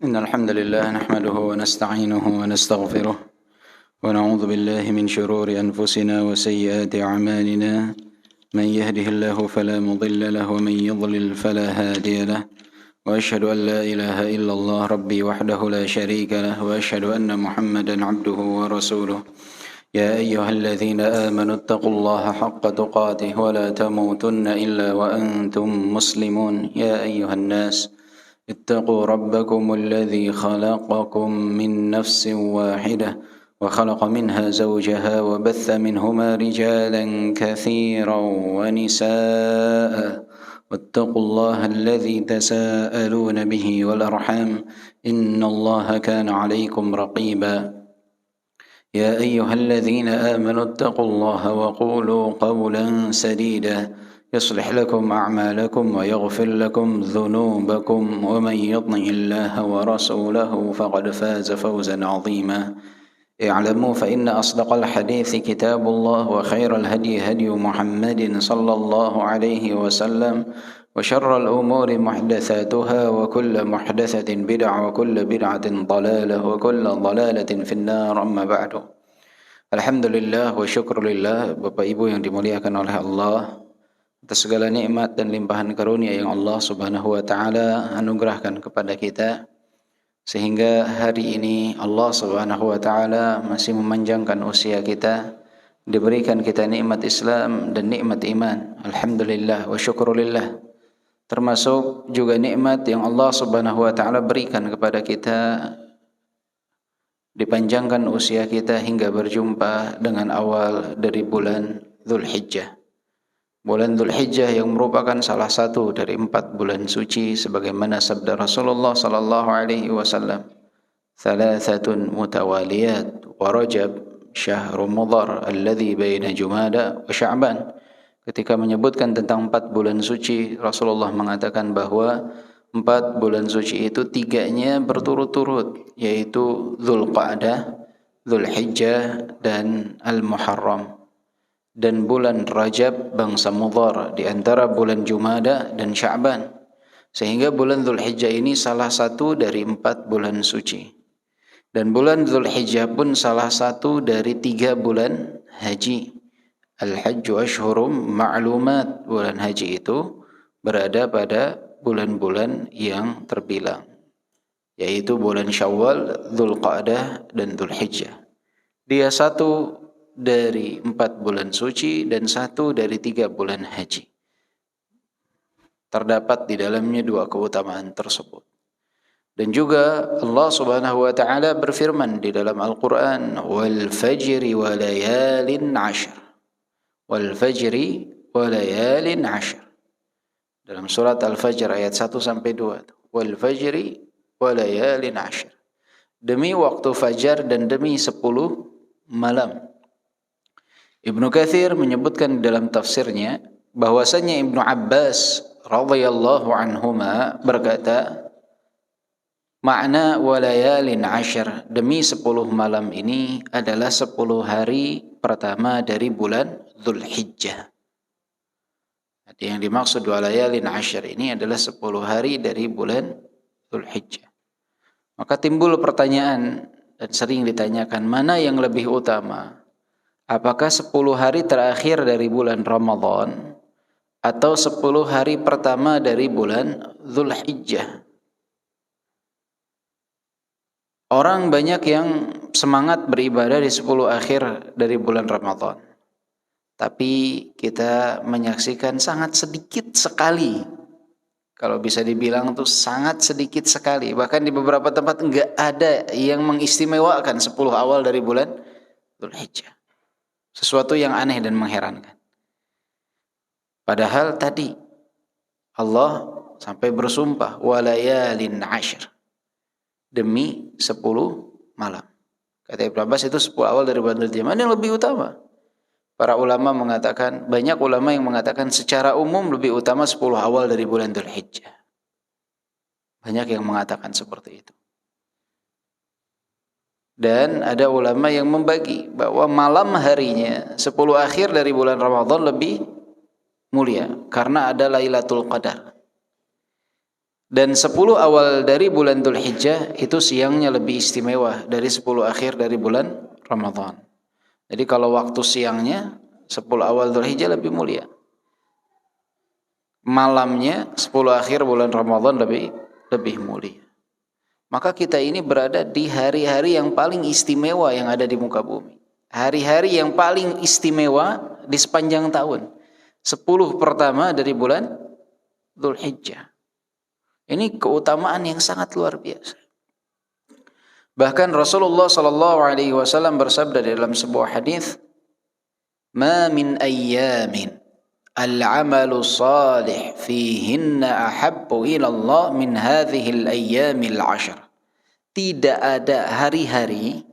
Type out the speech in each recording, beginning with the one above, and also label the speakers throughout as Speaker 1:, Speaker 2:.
Speaker 1: إن الحمد لله نحمده ونستعينه ونستغفره ونعوذ بالله من شرور أنفسنا وسيئات أعمالنا من يهده الله فلا مضل له ومن يضلل فلا هادي له وأشهد أن لا إله إلا الله ربي وحده لا شريك له وأشهد أن محمدا عبده ورسوله يا أيها الذين آمنوا اتقوا الله حق تقاته ولا تموتن إلا وأنتم مسلمون يا أيها الناس اتقوا ربكم الذي خلقكم من نفس واحدة وخلق منها زوجها وبث منهما رجالا كثيرا ونساء واتقوا الله الذي تساءلون به والأرحام إن الله كان عليكم رقيبا يا أيها الذين آمنوا اتقوا الله وقولوا قولا سديدا يصلح لكم أعمالكم ويغفر لكم ذنوبكم ومن يطع الله ورسوله فقد فاز فوزا عظيما اعلموا فإن أصدق الحديث كتاب الله وخير الهدي هدي محمد صلى الله عليه وسلم وشر الأمور محدثاتها وكل محدثة بدعة وكل بدعة ضلالة وكل ضلالة في النار أما بعد. Alhamdulillah wa syukurillah, Bapak Ibu yang dimuliakan oleh Allah, atas segala nikmat dan limpahan karunia yang Allah Subhanahu wa taala anugerahkan kepada kita, sehingga hari ini Allah Subhanahu wa taala masih memanjangkan usia kita, diberikan kita nikmat Islam dan nikmat iman. Alhamdulillah wa syukurillah. Termasuk juga nikmat yang Allah Subhanahu wa taala berikan kepada kita, dipanjangkan usia kita hingga berjumpa dengan awal dari bulan Dzulhijjah. Bulan Dzulhijjah yang merupakan salah satu dari 4 bulan suci sebagaimana sabda Rasulullah sallallahu alaihi wasallam, "Thalathatun mutawaliyat wa Rajab syahrul mudhar alladhi baina Jumada wa Sya'ban." Ketika menyebutkan tentang 4 bulan suci, Rasulullah mengatakan bahwa 4 bulan suci itu 3-nya berturut-turut, yaitu Dzulqa'dah, Dzulhijjah, dan Al-Muharram. Dan bulan Rajab bangsa Mudhar di antara bulan Jumada dan Sya'ban. Sehingga bulan Dzulhijjah ini salah satu dari 4 bulan suci. Dan bulan Dzulhijjah pun salah satu dari 3 bulan haji. Al-Hajju Ashhurum Ma'lumat. Bulan haji itu berada pada bulan-bulan yang terbilang, yaitu bulan Syawal, Dzulqa'dah, dan Dzulhijjah. Dia satu dari 4 bulan suci dan satu dari 3 bulan haji. Terdapat di dalamnya 2 keutamaan tersebut. Dan juga Allah Subhanahu wa taala berfirman di dalam Al-Qur'an, "Wal fajri wa layalin 'ashr." Wal fajri wa layalin 'ashr. Dalam surat Al-Fajr ayat 1 sampai 2. Wal fajri wa layalin 'ashr. Demi waktu fajar dan demi 10 malam. Ibnu Katsir menyebutkan dalam tafsirnya bahwasanya Ibnu Abbas radhiyallahu anhuma berkata, makna walayalin 'ashr, demi 10 malam ini adalah 10 hari pertama dari bulan Dzulhijjah. Jadi yang dimaksud walayalin 'ashr ini adalah 10 hari dari bulan Dzulhijjah. Maka timbul pertanyaan dan sering ditanyakan, mana yang lebih utama? Apakah 10 hari terakhir dari bulan Ramadan atau 10 hari pertama dari bulan Dzulhijjah? Orang banyak yang semangat beribadah di 10 akhir dari bulan Ramadan. Tapi kita menyaksikan sangat sedikit sekali. Kalau bisa dibilang itu sangat sedikit sekali. Bahkan di beberapa tempat enggak ada yang mengistimewakan 10 awal dari bulan Dzulhijjah. Sesuatu yang aneh dan mengherankan. Padahal tadi Allah sampai bersumpah walayalin 'ashr, demi 10 malam. Kata Ibnu Abbas itu 10 awal dari bulan Dzulhijjah. Mana yang lebih utama? Para ulama mengatakan, banyak ulama yang mengatakan secara umum lebih utama 10 awal dari bulan Dzulhijjah. Banyak yang mengatakan seperti itu. Dan ada ulama yang membagi bahwa malam harinya 10 akhir dari bulan Ramadan lebih mulia karena ada Lailatul Qadar. Dan 10 awal dari bulan Dzulhijjah itu siangnya lebih istimewa dari 10 akhir dari bulan Ramadan. Jadi kalau waktu siangnya 10 awal Dzulhijjah lebih mulia. Malamnya 10 akhir bulan Ramadan lebih mulia. Maka kita ini berada di hari-hari yang paling istimewa yang ada di muka bumi. Hari-hari yang paling istimewa di sepanjang tahun. 10 pertama dari bulan Dzulhijjah. Ini keutamaan yang sangat luar biasa. Bahkan Rasulullah sallallahu alaihi wasallam bersabda dalam sebuah hadis, "Ma min ayyamin al-'amalu salih fihinna ahabbu ila Allah min hadhihi al-ayyamil 'ashr." Tidak ada hari-hari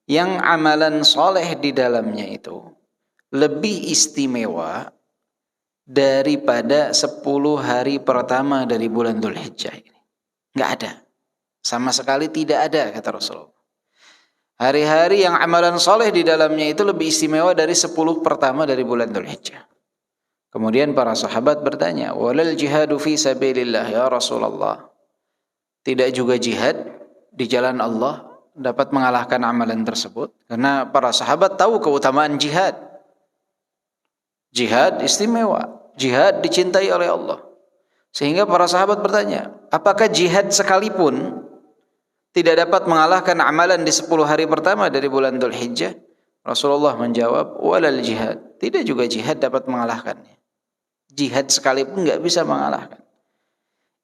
Speaker 1: yang amalan soleh di dalamnya itu lebih istimewa daripada 10 hari pertama dari bulan Dzulhijjah ini. Enggak ada. Sama sekali tidak ada, kata Rasulullah. Hari-hari yang amalan soleh di dalamnya itu lebih istimewa dari 10 pertama dari bulan Dzulhijjah. Kemudian para sahabat bertanya, "Walal jihadu fi sabilillah ya Rasulullah?" Tidak juga jihad di jalan Allah dapat mengalahkan amalan tersebut? Karena para sahabat tahu keutamaan jihad. Jihad istimewa, jihad dicintai oleh Allah. Sehingga para sahabat bertanya, apakah jihad sekalipun tidak dapat mengalahkan amalan di 10 hari pertama dari bulan Dzulhijjah? Rasulullah menjawab, walal jihad. Tidak juga jihad dapat mengalahkannya. Jihad sekalipun enggak bisa mengalahkan.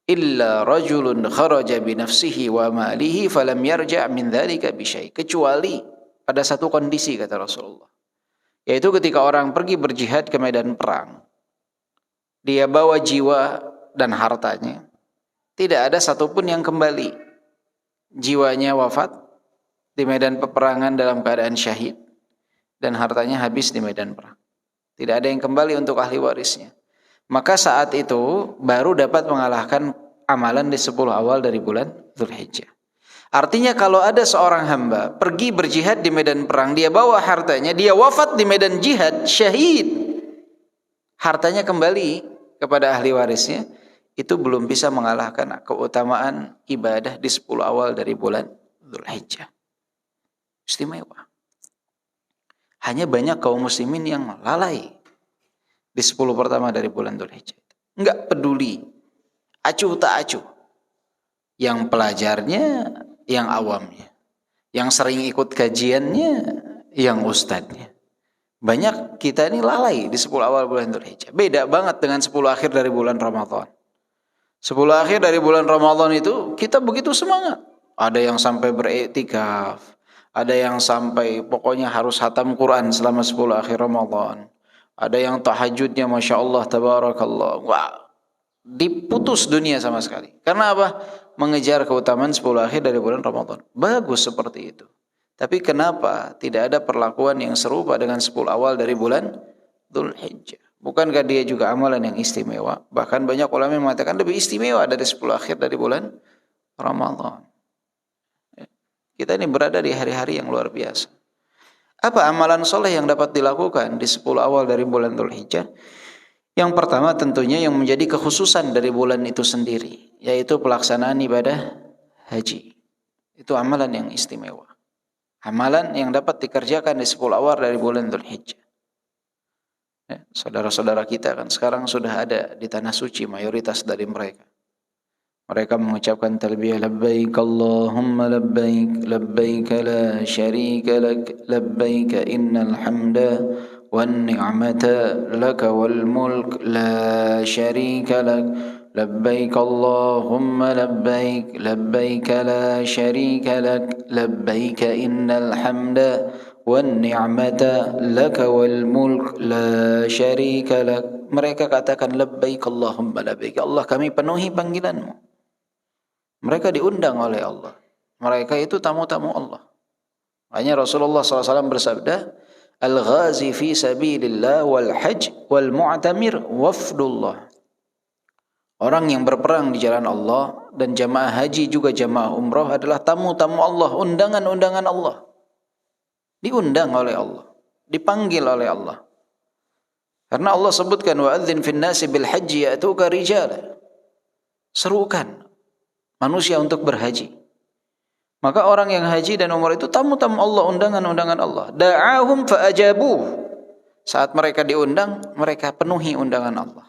Speaker 1: Illa rajulun kharaja bi nafsihi wa malihi falam yarja' min dzalika bi syai'. Kecuali pada satu kondisi, kata Rasulullah. Yaitu ketika orang pergi berjihad ke medan perang, dia bawa jiwa dan hartanya, tidak ada satupun yang kembali. Jiwanya wafat di medan peperangan dalam keadaan syahid, dan hartanya habis di medan perang. Tidak ada yang kembali untuk ahli warisnya. Maka saat itu baru dapat mengalahkan amalan di 10 awal dari bulan Dzulhijjah. Artinya kalau ada seorang hamba pergi berjihad di medan perang, dia bawa hartanya, dia wafat di medan jihad, syahid, hartanya kembali kepada ahli warisnya, itu belum bisa mengalahkan keutamaan ibadah di 10 awal dari bulan Dzulhijjah. Istimewa. Hanya banyak kaum muslimin yang lalai di 10 pertama dari bulan Dzulhijjah. Enggak peduli, acuh tak acuh. Yang pelajarnya, yang awamnya. Yang sering ikut kajiannya, yang ustadznya. Banyak kita ini lalai di 10 awal bulan Dzulhijjah. Beda banget dengan 10 akhir dari bulan Ramadan. 10 akhir dari bulan Ramadan itu kita begitu semangat. Ada yang sampai beriktikaf, ada yang sampai pokoknya harus hatam Quran selama 10 akhir Ramadan. Ada yang tahajudnya Masya Allah, tabarakallah. Wah, diputus dunia sama sekali. Karena apa? Mengejar keutamaan 10 akhir dari bulan Ramadan. Bagus seperti itu. Tapi kenapa tidak ada perlakuan yang serupa dengan 10 awal dari bulan Dzulhijjah? Bukankah dia juga amalan yang istimewa? Bahkan banyak ulama yang mengatakan lebih istimewa dari 10 akhir dari bulan Ramadan. Kita ini berada di hari-hari yang luar biasa. Apa amalan soleh yang dapat dilakukan di 10 awal dari bulan Dzulhijjah? Yang pertama tentunya yang menjadi kekhususan dari bulan itu sendiri, yaitu pelaksanaan ibadah haji. Itu amalan yang istimewa. Amalan yang dapat dikerjakan di 10 awal dari bulan Dzulhijjah. Ya, saudara-saudara kita kan sekarang sudah ada di tanah suci mayoritas dari mereka. Mereka mengucapkan talbiyah labbaik Allahumma labbaik labbaik la syarika lak labbaik innal hamda wan ni'mata laka wal mulk la syarika lak labbaik Allahumma labbaik labbaik la syarika lak labbaik innal hamda wan ni'mata laka wal mulk la syarika lak. Mereka katakan labbaik Allahumma labbaik, Allah kami penuhi panggilanmu. Mereka diundang oleh Allah. Mereka itu tamu-tamu Allah. Makanya Rasulullah SAW bersabda, Al-ghazi fi sabilillah wal hajj wal mu'tamir wafdullah. Orang yang berperang di jalan Allah dan jamaah haji juga jamaah umrah adalah tamu-tamu Allah, undangan-undangan Allah. Diundang oleh Allah, dipanggil oleh Allah. Karena Allah sebutkan wa'adzin fin nasi bil hajji ya'tuka rijala. Serukan manusia untuk berhaji. Maka orang yang haji dan umrah itu tamu-tamu Allah, undangan-undangan Allah. Da'ahum fa'ajabuh. Saat mereka diundang, mereka penuhi undangan Allah.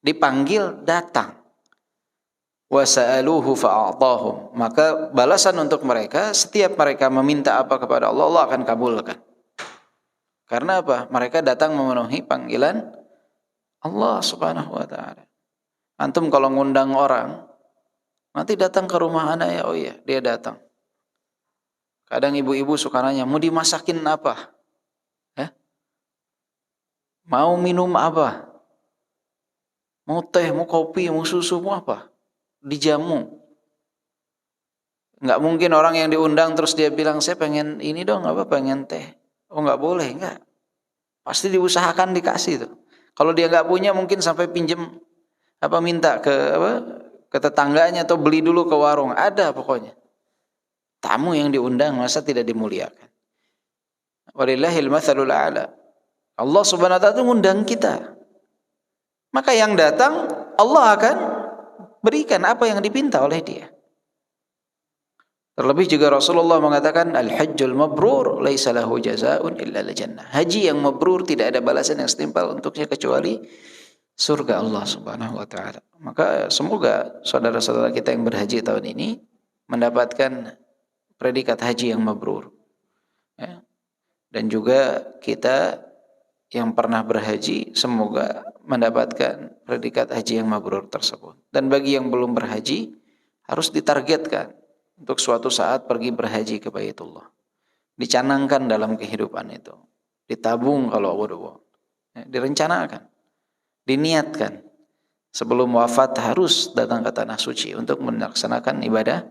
Speaker 1: Dipanggil, datang. Wasa'aluhu fa'a'tahum. Maka balasan untuk mereka, setiap mereka meminta apa kepada Allah, Allah akan kabulkan. Karena apa? Mereka datang memenuhi panggilan Allah subhanahu wa ta'ala. Antum kalau ngundang orang, nanti datang ke rumah anak ya, oh iya, dia datang. Kadang ibu-ibu suka nanya, mau dimasakin apa? Mau minum apa? Mau teh, mau kopi, mau susu, mau apa? Dijamu. Nggak mungkin orang yang diundang terus dia bilang, saya pengen ini dong, apa? Pengen teh. Oh nggak boleh, nggak. Pasti diusahakan dikasih tuh. Kalau dia nggak punya mungkin sampai pinjem minta ke tetangganya atau beli dulu ke warung. Ada pokoknya. Tamu yang diundang masa tidak dimuliakan. Walillahil matsalul a'la. Allah subhanahu wa ta'ala itu ngundang kita. Maka yang datang Allah akan berikan apa yang dipinta oleh dia. Terlebih juga Rasulullah mengatakan al-hajjul mabrur laisa lahu jazaa'un illa al-jannah. Haji yang mabrur tidak ada balasan yang setimpal untuknya kecuali surga Allah subhanahu wa ta'ala. Maka semoga saudara-saudara kita yang berhaji tahun ini mendapatkan predikat haji yang mabrur. Ya. Dan juga kita yang pernah berhaji semoga mendapatkan predikat haji yang mabrur tersebut. Dan bagi yang belum berhaji harus ditargetkan untuk suatu saat pergi berhaji ke Baitullah. Dicanangkan dalam kehidupan itu. Ditabung kalau udah direncanakan. Diniatkan. Sebelum wafat harus datang ke tanah suci untuk melaksanakan ibadah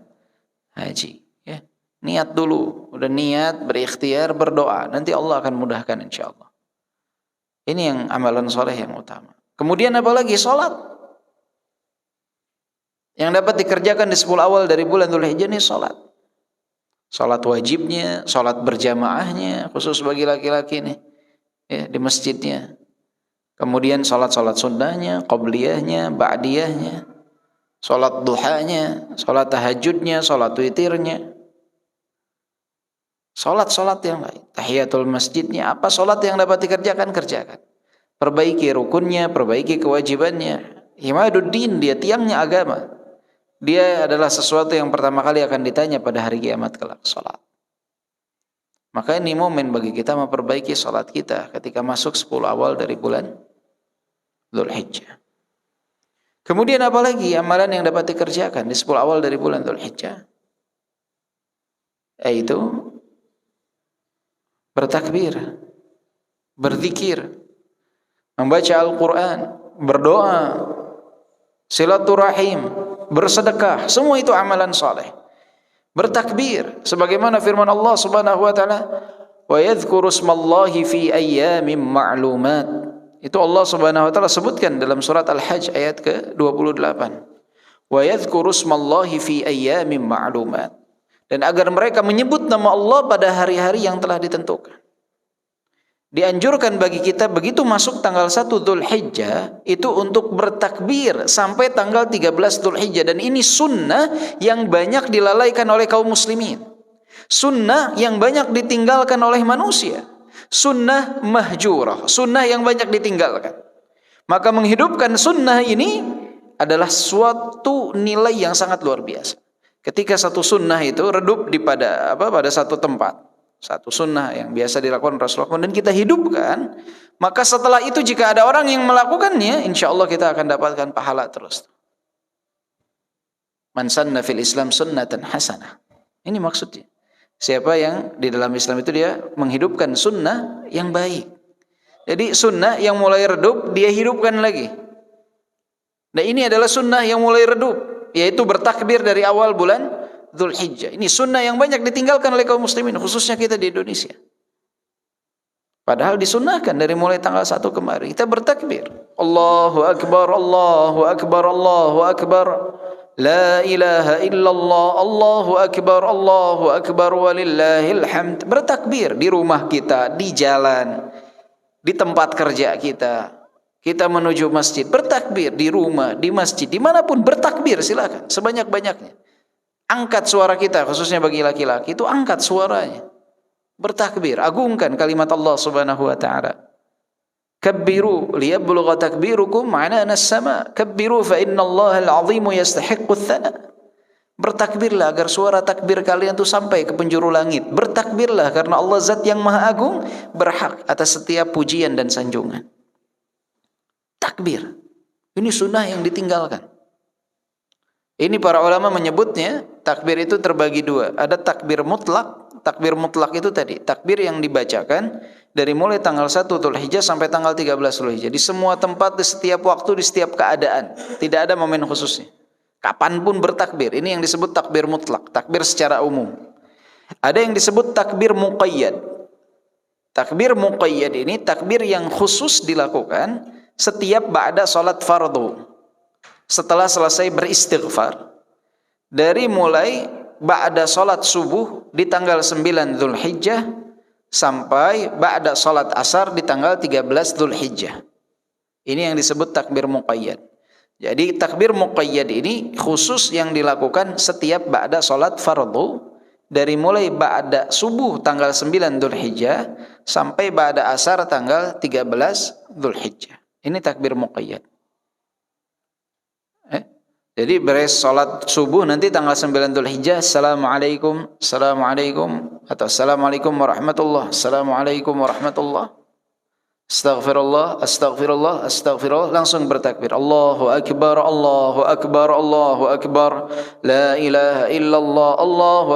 Speaker 1: haji. Ya. Niat dulu. Udah niat, berikhtiar, berdoa. Nanti Allah akan mudahkan insya Allah. Ini yang amalan soleh yang utama. Kemudian apalagi sholat. Yang dapat dikerjakan di 10 awal dari bulan Dzulhijjah ini sholat. Sholat wajibnya, sholat berjamaahnya, khusus bagi laki-laki nih, ya, di masjidnya. Kemudian sholat-sholat sunnahnya, qabliyahnya, ba'diyahnya, sholat duhanya, sholat tahajudnya, sholat witirnya. Sholat-sholat yang lain, tahiyatul masjidnya, apa sholat yang dapat dikerjakan, kerjakan. Perbaiki rukunnya, perbaiki kewajibannya. Imaduddin, dia tiangnya agama. Dia adalah sesuatu yang pertama kali akan ditanya pada hari kiamat kelak, sholat. Maka ini momen bagi kita memperbaiki sholat kita ketika masuk 10 awal dari bulan Dzulhijjah. Kemudian apalagi amalan yang dapat dikerjakan di 10 awal dari bulan Dzulhijjah? Yaitu bertakbir, berzikir, membaca Al-Quran, berdoa, silaturahim, bersedekah, semua itu amalan saleh. Bertakbir, sebagaimana firman Allah Subhanahu wa taala, wa yadhkuru ismallahi fi ayyamin ma'lumat. Itu Allah Subhanahu wa taala sebutkan dalam surat Al-Hajj ayat ke-28. Wa yadhkuru ismallahi fi ayyamin ma'lumat. Dan agar mereka menyebut nama Allah pada hari-hari yang telah ditentukan. Dianjurkan bagi kita begitu masuk tanggal 1 Dzulhijjah itu untuk bertakbir sampai tanggal 13 Dzulhijjah. Dan ini sunnah yang banyak dilalaikan oleh kaum muslimin. Sunnah yang banyak ditinggalkan oleh manusia. Sunnah mahjurah, sunnah yang banyak ditinggalkan. Maka menghidupkan sunnah ini adalah suatu nilai yang sangat luar biasa. Ketika satu sunnah itu redup pada satu tempat, satu sunnah yang biasa dilakukan Rasulullah dan kita hidupkan, maka setelah itu jika ada orang yang melakukannya, insya Allah kita akan dapatkan pahala terus. Man sanna fil Islam sunnatan hasanah. Ini maksudnya. Siapa yang di dalam Islam itu dia menghidupkan sunnah yang baik. Jadi sunnah yang mulai redup dia hidupkan lagi. Nah ini adalah sunnah yang mulai redup, yaitu bertakbir dari awal bulan Dzulhijjah. Ini sunnah yang banyak ditinggalkan oleh kaum muslimin, khususnya kita di Indonesia. Padahal disunnahkan dari mulai tanggal 1 kemarin. Kita bertakbir. Allahu Akbar, Allahu Akbar, Allahu Akbar. La ilaha illallah, Allahu Akbar, walillahil hamd. Bertakbir di rumah kita, di jalan, di tempat kerja kita.
Speaker 2: Kita menuju masjid, bertakbir di rumah, di masjid, dimanapun bertakbir silakan sebanyak-banyaknya. Angkat suara kita, khususnya bagi laki-laki itu angkat suaranya, bertakbir, agungkan kalimat Allah Subhanahu wa taala. Kabbiru liyablugha takbirukum ma'ana as-sama. Kabbiru fa innallaha al-'azimu yastahiqqu ats-tsana. Bertakbirlah agar suara takbir kalian itu sampai ke penjuru langit. Bertakbirlah karena Allah Zat yang Maha Agung berhak atas setiap pujian dan sanjungan. Takbir. Ini sunnah yang ditinggalkan. Ini para ulama menyebutnya takbir itu terbagi dua. Ada takbir mutlak. Takbir mutlak itu tadi, takbir yang dibacakan dari mulai tanggal 1 Dzulhijjah sampai tanggal 13 Dzulhijjah. Di semua tempat, di setiap waktu, di setiap keadaan. Tidak ada momen khususnya. Kapanpun bertakbir. Ini yang disebut takbir mutlak, takbir secara umum. Ada yang disebut takbir muqayyad. Takbir muqayyad ini takbir yang khusus dilakukan setiap ba'da salat fardu. Setelah selesai beristighfar. Dari mulai ba'da salat subuh di tanggal 9 Dzulhijjah sampai ba'da salat asar di tanggal 13 Dzulhijjah. Ini yang disebut takbir muqayyad. Jadi takbir muqayyad ini khusus yang dilakukan setiap ba'da salat fardu dari mulai ba'da subuh tanggal 9 Dzulhijjah sampai ba'da asar tanggal 13 Dzulhijjah. Ini takbir muqayyad. Jadi beres salat subuh nanti tanggal 9 Dzulhijjah, Assalamualaikum, Assalamualaikum, atau Assalamualaikum warahmatullah, Assalamualaikum warahmatullah, Astaghfirullah, Astaghfirullah, Astaghfirullah, langsung bertakbir, Allahu Akbar, Allahu Akbar, Allahu Akbar, La ilaha illallah, Allahu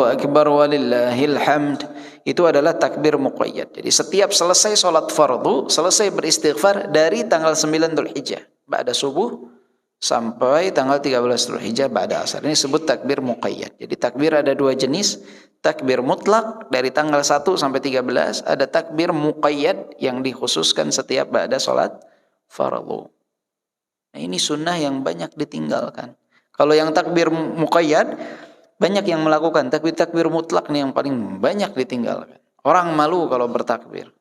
Speaker 2: Akbar, walillahil hamd. Itu adalah takbir muqayyad. Jadi setiap selesai salat fardu, selesai beristighfar dari tanggal 9 Dzulhijjah, ba'da subuh sampai tanggal 13 Dzulhijjah ba'da asar. Ini disebut takbir muqayyad. Jadi takbir ada dua jenis, takbir mutlak dari tanggal 1 sampai 13, ada takbir muqayyad yang dikhususkan setiap ba'da salat fardu. Nah, ini sunnah yang banyak ditinggalkan. Kalau yang takbir muqayyad banyak yang melakukan, takbir mutlak nih yang paling banyak ditinggalkan. Orang malu kalau bertakbir.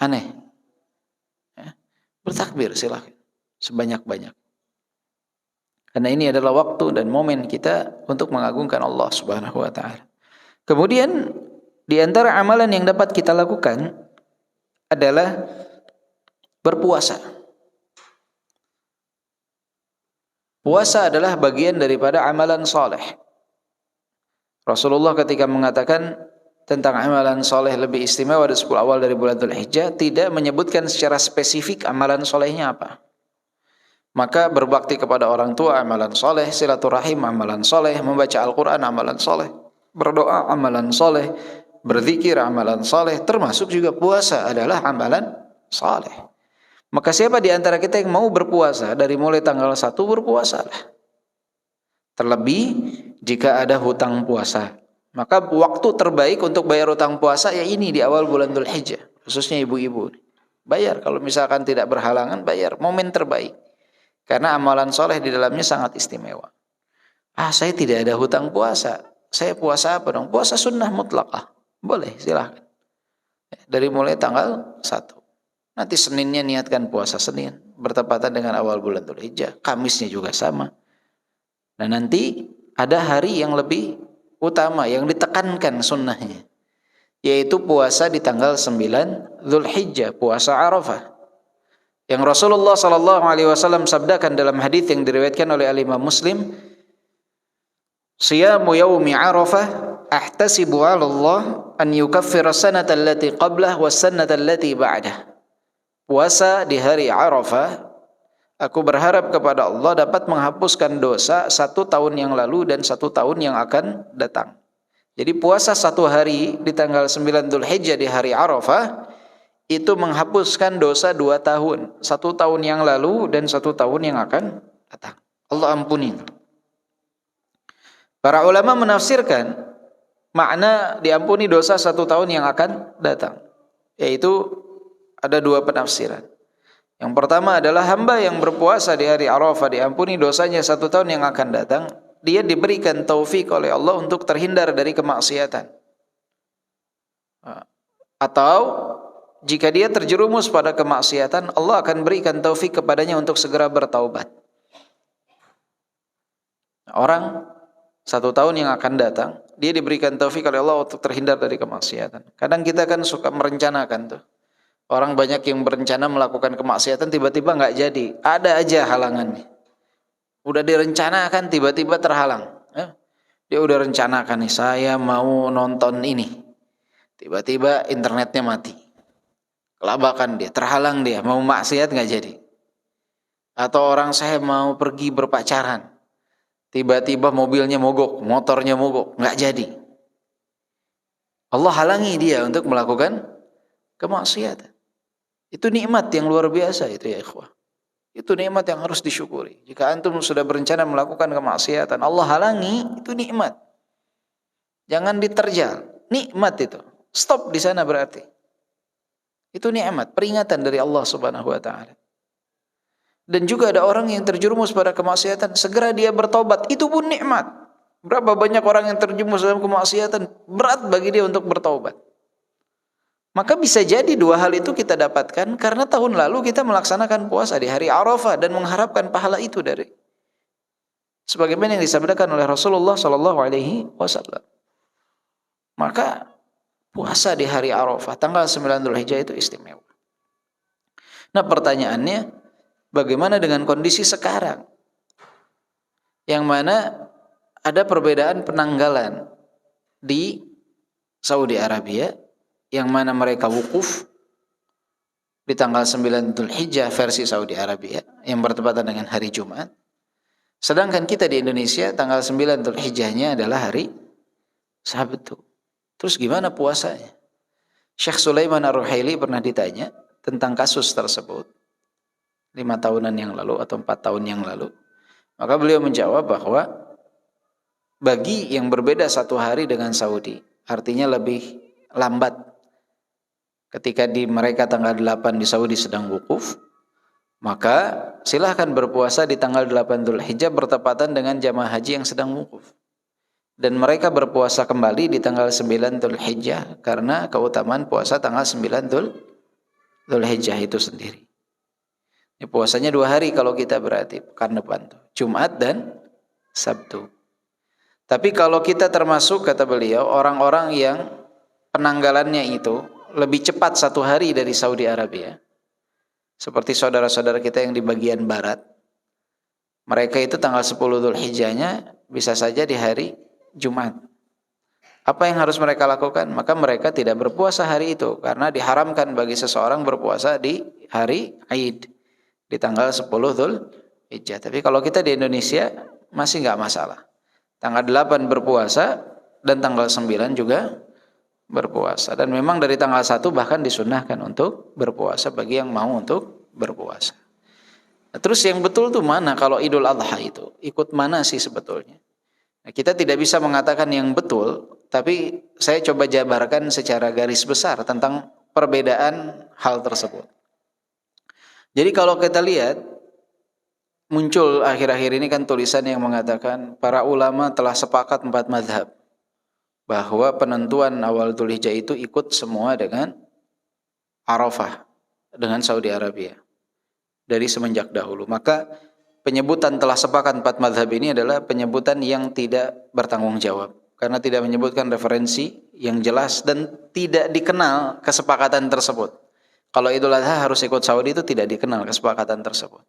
Speaker 2: Aneh. Bertakbir silahkan sebanyak-banyak. Karena ini adalah waktu dan momen kita untuk mengagungkan Allah Subhanahu wa taala. Kemudian di antara amalan yang dapat kita lakukan adalah berpuasa. Puasa adalah bagian daripada amalan soleh. Rasulullah ketika mengatakan tentang amalan soleh lebih istimewa di 10 awal dari bulan Dzulhijjah, tidak menyebutkan secara spesifik amalan solehnya apa. Maka berbakti kepada orang tua amalan soleh, silaturahim amalan soleh, membaca Al-Quran amalan soleh, berdoa amalan soleh, berzikir amalan soleh, termasuk juga puasa adalah amalan soleh. Maka siapa di antara kita yang mau berpuasa dari mulai tanggal 1 berpuasalah. Terlebih jika ada hutang puasa, maka waktu terbaik untuk bayar hutang puasa ya ini di awal bulan Dzulhijjah, khususnya ibu-ibu. Bayar kalau misalkan tidak berhalangan, bayar, momen terbaik. Karena amalan soleh di dalamnya sangat istimewa. Saya tidak ada hutang puasa, saya puasa apa dong? Puasa sunnah mutlaqah, boleh silahkan. Dari mulai tanggal 1. Nanti Seninnya niatkan puasa Senin, bertepatan dengan awal bulan Dzulhijjah. Kamisnya juga sama. Nah nanti ada hari yang lebih utama, yang ditekankan sunnahnya, yaitu puasa di tanggal 9 Dzulhijjah, puasa Arafah. Yang Rasulullah SAW sabdakan dalam hadis yang diriwayatkan oleh Imam Muslim, Siyamu yaumi Arafah ahtasibu 'ala Allah an yukaffira sanata allati qablah was sanata allati ba'dah. Puasa di hari Arafah, aku berharap kepada Allah dapat menghapuskan dosa 1 tahun yang lalu dan 1 tahun yang akan datang. Jadi puasa 1 hari di tanggal 9 Dzulhijjah di hari Arafah itu menghapuskan dosa 2 tahun. 1 tahun yang lalu dan 1 tahun yang akan datang. Allah ampuni. Para ulama menafsirkan makna diampuni dosa 1 tahun yang akan datang, yaitu ada 2 penafsiran. Yang pertama adalah hamba yang berpuasa di hari Arafah diampuni dosanya 1 tahun yang akan datang. Dia diberikan taufik oleh Allah untuk terhindar dari kemaksiatan. Atau jika dia terjerumus pada kemaksiatan, Allah akan berikan taufik kepadanya untuk segera bertaubat. Orang 1 tahun yang akan datang, dia diberikan taufik oleh Allah untuk terhindar dari kemaksiatan. Kadang kita kan suka merencanakan tuh. Orang banyak yang berencana melakukan kemaksiatan, tiba-tiba nggak jadi. Ada aja halangannya. Udah direncanakan, tiba-tiba terhalang. Dia udah rencanakan nih, saya mau nonton ini. Tiba-tiba internetnya mati. Kelabakan dia, terhalang dia, mau maksiat nggak jadi. Atau orang saya mau pergi berpacaran. Tiba-tiba mobilnya mogok, motornya mogok, nggak jadi. Allah halangi dia untuk melakukan kemaksiatan. Itu nikmat yang luar biasa itu ya ikhwah. Itu nikmat yang harus disyukuri. Jika antum sudah berencana melakukan kemaksiatan, Allah halangi, itu nikmat. Jangan diterjal. Nikmat itu. Stop di sana berarti. Itu nikmat, peringatan dari Allah Subhanahu wa taala. Dan juga ada orang yang terjerumus pada kemaksiatan, segera dia bertobat, itu pun nikmat. Berapa banyak orang yang terjerumus dalam kemaksiatan, berat bagi dia untuk bertobat. Maka bisa jadi 2 hal itu kita dapatkan karena tahun lalu kita melaksanakan puasa di hari Arafah dan mengharapkan pahala itu dari sebagaimana yang disabdakan oleh Rasulullah sallallahu alaihi wasallam. Maka puasa di hari Arafah tanggal 9 Dzulhijjah itu istimewa. Nah, pertanyaannya, bagaimana dengan kondisi sekarang? Yang mana ada perbedaan penanggalan di Saudi Arabia, yang mana mereka wukuf di tanggal 9 Dzulhijjah versi Saudi Arabia yang bertepatan dengan hari Jumat. Sedangkan kita di Indonesia tanggal 9 Dzulhijjahnya adalah hari Sabtu. Terus gimana puasanya? Syekh Sulaiman Ar-Ruhaili pernah ditanya tentang kasus tersebut 5 tahunan yang lalu atau 4 tahun yang lalu. Maka beliau menjawab bahwa bagi yang berbeda 1 hari dengan Saudi, artinya lebih lambat. Ketika di mereka tanggal 8 di Saudi sedang wukuf, maka silahkan berpuasa di tanggal 8 Dzulhijjah bertepatan dengan jamaah haji yang sedang wukuf. Dan mereka berpuasa kembali di tanggal 9 Dzulhijjah karena keutamaan puasa tanggal 9 Dzulhijjah itu sendiri. Ini puasanya 2 hari kalau kita berarti pekan depan tuh, Jumat dan Sabtu. Tapi kalau kita termasuk, kata beliau, orang-orang yang penanggalannya itu lebih cepat 1 hari dari Saudi Arabia, seperti saudara-saudara kita yang di bagian barat, mereka itu tanggal 10 Dzulhijjahnya bisa saja di hari Jumat. Apa yang harus mereka lakukan? Maka mereka tidak berpuasa hari itu, karena diharamkan bagi seseorang berpuasa di hari Aid, di tanggal 10 Dzulhijjah. Tapi kalau kita di Indonesia masih nggak masalah. Tanggal 8 berpuasa dan tanggal 9 juga berpuasa. Dan memang dari tanggal 1 bahkan disunnahkan untuk berpuasa bagi yang mau untuk berpuasa. Nah, terus yang betul tuh mana kalau Idul Adha itu? Ikut mana sih sebetulnya? Nah, kita tidak bisa mengatakan yang betul, tapi saya coba jabarkan secara garis besar tentang perbedaan hal tersebut. Jadi kalau kita lihat, muncul akhir-akhir ini kan tulisan yang mengatakan para ulama telah sepakat 4 mazhab bahwa penentuan awal Dzulhijjah itu ikut semua dengan Arafah, dengan Saudi Arabia dari semenjak dahulu. Maka penyebutan telah sepakat 4 mazhab ini adalah penyebutan yang tidak bertanggung jawab, karena tidak menyebutkan referensi yang jelas dan tidak dikenal kesepakatan tersebut. Kalau Idul Adha harus ikut Saudi itu tidak dikenal kesepakatan tersebut.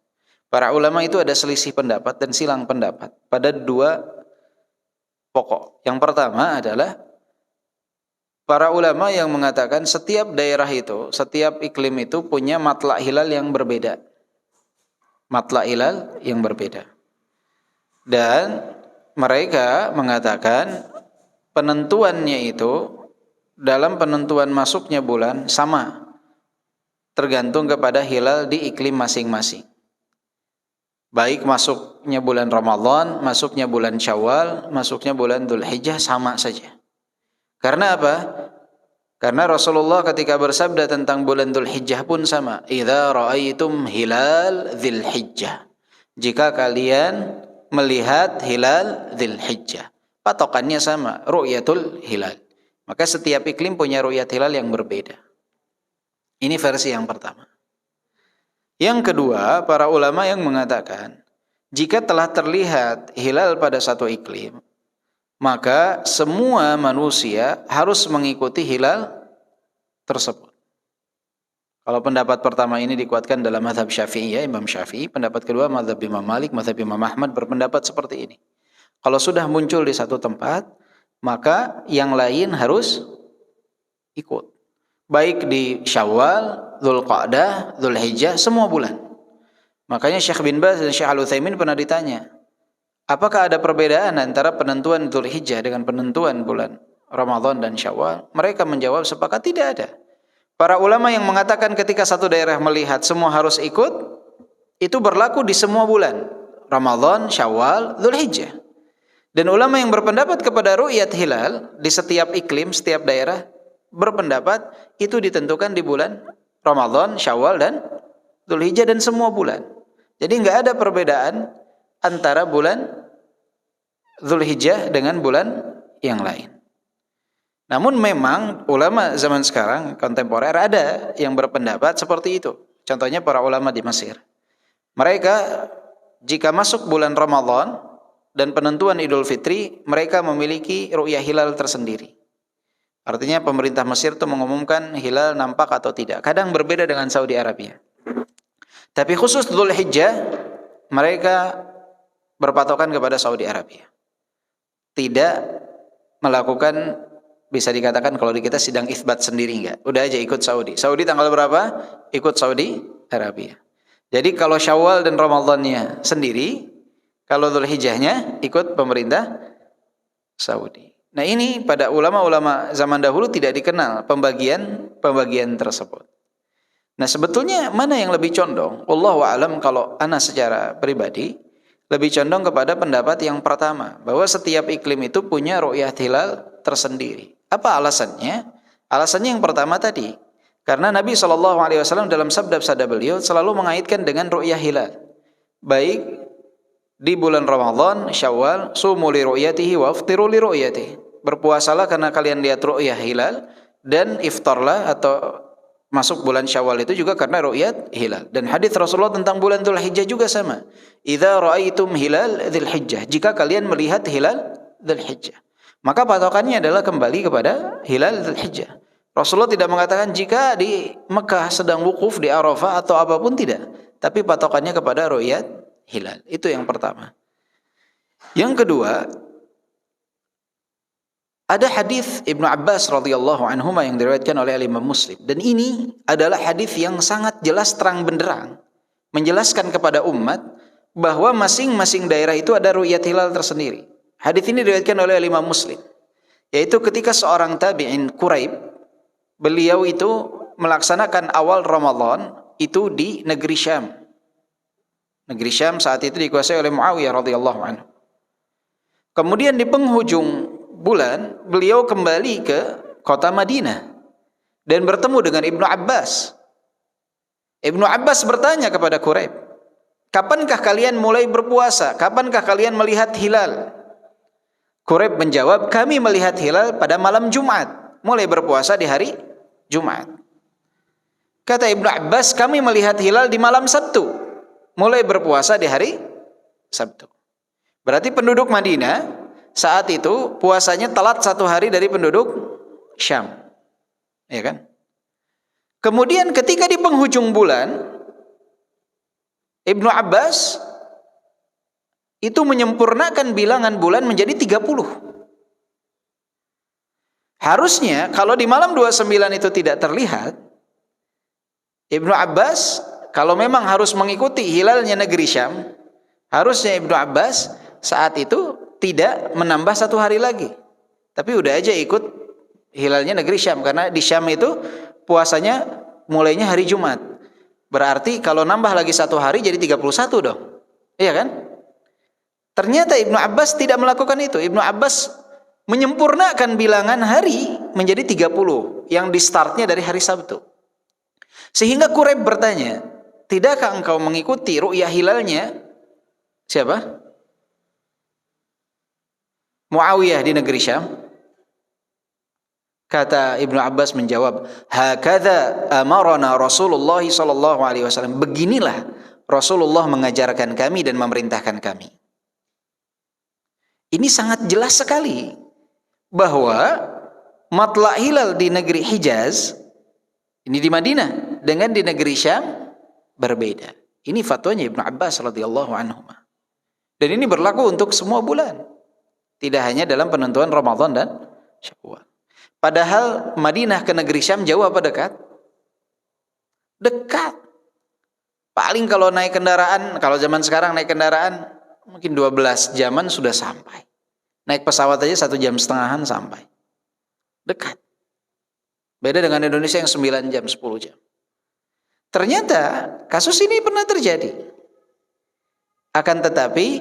Speaker 2: Para ulama itu ada selisih pendapat dan silang pendapat pada 2 pokok. Yang pertama adalah para ulama yang mengatakan setiap daerah itu, setiap iklim itu punya matla' hilal yang berbeda. Matla' hilal yang berbeda. Dan mereka mengatakan penentuannya itu dalam penentuan masuknya bulan sama, tergantung kepada hilal di iklim masing-masing. Baik masuknya bulan Ramadan, masuknya bulan Syawal, masuknya bulan Dzulhijjah sama saja. Karena apa? Karena Rasulullah ketika bersabda tentang bulan Dzulhijjah pun sama. Idza ra'aitum hilal Dzulhijjah. Jika kalian melihat hilal Dzulhijjah. Patokannya sama, ru'yatul hilal. Maka setiap iklim punya ru'yat hilal yang berbeda. Ini versi yang pertama. Yang kedua, para ulama yang mengatakan, jika telah terlihat hilal pada satu iklim, maka semua manusia harus mengikuti hilal tersebut. Kalau pendapat pertama ini dikuatkan dalam mazhab Syafi'i, ya, Imam Syafi'i. Pendapat kedua mazhab Imam Malik, mazhab Imam Ahmad berpendapat seperti ini. Kalau sudah muncul di satu tempat, maka yang lain harus ikut. Baik di Syawal, Dzulqa'dah, Dzulhijjah, semua bulan. Makanya Syekh bin Baz dan Syekh Al-Utsaimin pernah ditanya, apakah ada perbedaan antara penentuan Dzulhijjah dengan penentuan bulan Ramadan dan Syawal? Mereka menjawab sepakat tidak ada. Para ulama yang mengatakan ketika satu daerah melihat semua harus ikut, itu berlaku di semua bulan, Ramadan, Syawal, Dzulhijjah. Dan ulama yang berpendapat kepada ru'yat hilal di setiap iklim, setiap daerah, berpendapat itu ditentukan di bulan Ramadan, Syawal, dan Dzulhijjah, dan semua bulan. Jadi nggak ada perbedaan antara bulan Dzulhijjah dengan bulan yang lain. Namun memang ulama zaman sekarang kontemporer ada yang berpendapat seperti itu. Contohnya para ulama di Mesir. Mereka jika masuk bulan Ramadan dan penentuan Idul Fitri, mereka memiliki ru'yah hilal tersendiri. Artinya pemerintah Mesir itu mengumumkan hilal nampak atau tidak. Kadang berbeda dengan Saudi Arabia. Tapi khusus Dzulhijjah, mereka berpatokan kepada Saudi Arabia. Tidak melakukan, bisa dikatakan kalau di kita sidang itsbat sendiri enggak. Udah aja ikut Saudi. Saudi tanggal berapa? Ikut Saudi Arabia. Jadi kalau Syawal dan Ramadannya sendiri, kalau Dzulhijjahnya ikut pemerintah Saudi. Nah ini pada ulama-ulama zaman dahulu tidak dikenal pembagian tersebut. Nah sebetulnya mana yang lebih condong? Wallahu a'lam, kalau ana secara pribadi lebih condong kepada pendapat yang pertama, bahwa setiap iklim itu punya ru'yah hilal tersendiri. Apa alasannya? Alasannya yang pertama tadi, karena Nabi SAW dalam sabda-sabda beliau selalu mengaitkan dengan ru'yah hilal. Baik di bulan Ramadan, Syawal, sumu li ru'yatihi wa aftiru li ru'yatihi. Berpuasalah karena kalian lihat ru'yah hilal, dan iftarlah atau masuk bulan Syawal itu juga karena ru'yat hilal. Dan hadis Rasulullah tentang bulan Dzulhijjah juga sama. Idza ra'aitum hilal Dzulhijjah, jika kalian melihat hilal Dzulhijjah, maka patokannya adalah kembali kepada hilal Dzulhijjah. Rasulullah tidak mengatakan jika di Mekah sedang wukuf di Arafah atau apapun, tidak. Tapi patokannya kepada ru'yat hilal. Itu yang pertama. Yang kedua, ada hadis Ibnu Abbas radhiyallahu anhuma yang diriwayatkan oleh Imam Muslim, dan ini adalah hadis yang sangat jelas terang benderang menjelaskan kepada umat bahwa masing-masing daerah itu ada ru'yat hilal tersendiri. Hadis ini diriwayatkan oleh Imam Muslim, yaitu ketika seorang tabi'in Quraib, beliau itu melaksanakan awal Ramadan itu di negeri Syam. Negeri Syam saat itu dikuasai oleh Muawiyah radhiyallahu anhu. Kemudian di penghujung bulan beliau kembali ke kota Madinah dan bertemu dengan Ibnu Abbas. Ibnu Abbas bertanya kepada Quraib, kapankah kalian mulai berpuasa? Kapankah kalian melihat hilal? Quraib menjawab, kami melihat hilal pada malam Jumat, mulai berpuasa di hari Jumat. Kata Ibnu Abbas, kami melihat hilal di malam Sabtu, mulai berpuasa di hari Sabtu. Berarti penduduk Madinah saat itu puasanya telat 1 hari dari penduduk Syam, ya kan? Kemudian ketika di penghujung bulan, Ibnu Abbas itu menyempurnakan bilangan bulan menjadi 30. Harusnya kalau di malam 29 itu tidak terlihat, Ibnu Abbas kalau memang harus mengikuti hilalnya negeri Syam, harusnya Ibnu Abbas saat itu tidak menambah 1 hari lagi, tapi udah aja ikut hilalnya negeri Syam, karena di Syam itu puasanya mulainya hari Jumat. Berarti kalau nambah lagi 1 hari jadi 31 dong, iya kan? Ternyata Ibnu Abbas tidak melakukan itu. Ibnu Abbas menyempurnakan bilangan hari menjadi 30 yang di startnya dari hari Sabtu. Sehingga Quraib bertanya, tidakkah engkau mengikuti ru'yah hilalnya siapa? Muawiyah di negeri Syam? Kata Ibnu Abbas menjawab, hakadza amarana Rasulullah sallallahu alaihi wasallam. Beginilah Rasulullah mengajarkan kami dan memerintahkan kami. Ini sangat jelas sekali bahwa matla' hilal di negeri Hijaz, ini di Madinah, dengan di negeri Syam berbeda. Ini fatwanya Ibnu Abbas radhiyallahu anhu. Dan ini berlaku untuk semua bulan. Tidak hanya dalam penentuan Ramadan dan Syawal. Padahal Madinah ke negeri Syam jauh apa dekat? Dekat. Paling kalau naik kendaraan, kalau zaman sekarang naik kendaraan, mungkin 12 jaman sudah sampai. Naik pesawat aja 1,5 jam sampai. Dekat. Beda dengan Indonesia yang 9 jam, 10 jam. Ternyata kasus ini pernah terjadi. Akan tetapi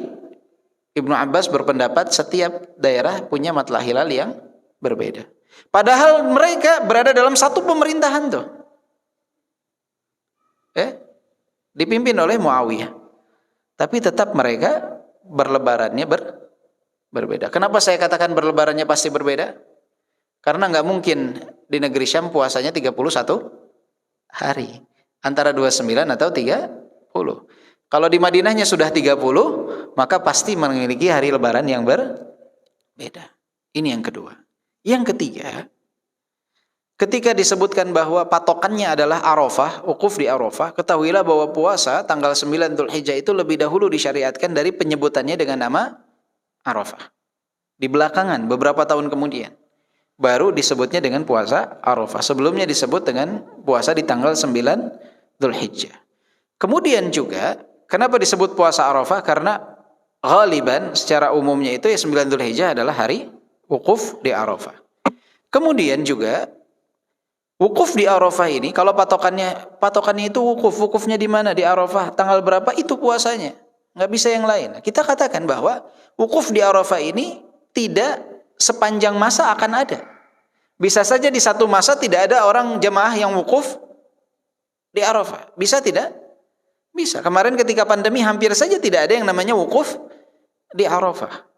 Speaker 2: Ibnu Abbas berpendapat setiap daerah punya matla' hilal yang berbeda. Padahal mereka berada dalam satu pemerintahan tuh. Dipimpin oleh Muawiyah. Tapi tetap mereka berlebarannya berbeda. Kenapa saya katakan berlebarannya pasti berbeda? Karena nggak mungkin di negeri Syam puasanya 31 hari. Antara 29 atau 30. Kalau di Madinahnya sudah 30, maka pasti memiliki hari lebaran yang berbeda. Ini yang kedua. Yang ketiga, ketika disebutkan bahwa patokannya adalah Arafah, wukuf di Arafah, ketahuilah bahwa puasa tanggal 9 Dzulhijjah itu lebih dahulu disyariatkan dari penyebutannya dengan nama Arafah. Di belakangan, beberapa tahun kemudian, baru disebutnya dengan puasa Arafah. Sebelumnya disebut dengan puasa di tanggal 9 Dzulhijjah. Kemudian juga, kenapa disebut puasa Arafah? Karena ghaliban secara umumnya itu 9 Dzulhijjah adalah hari wukuf di Arafah. Kemudian juga wukuf di Arafah ini, kalau patokannya itu wukufnya di mana? Di Arafah. Tanggal berapa itu puasanya? Nggak bisa yang lain. Kita katakan bahwa wukuf di Arafah ini tidak sepanjang masa akan ada. Bisa saja di satu masa tidak ada orang jemaah yang wukuf di Arafah. Bisa tidak? Bisa. Kemarin ketika pandemi hampir saja tidak ada yang namanya wukuf di Arafah.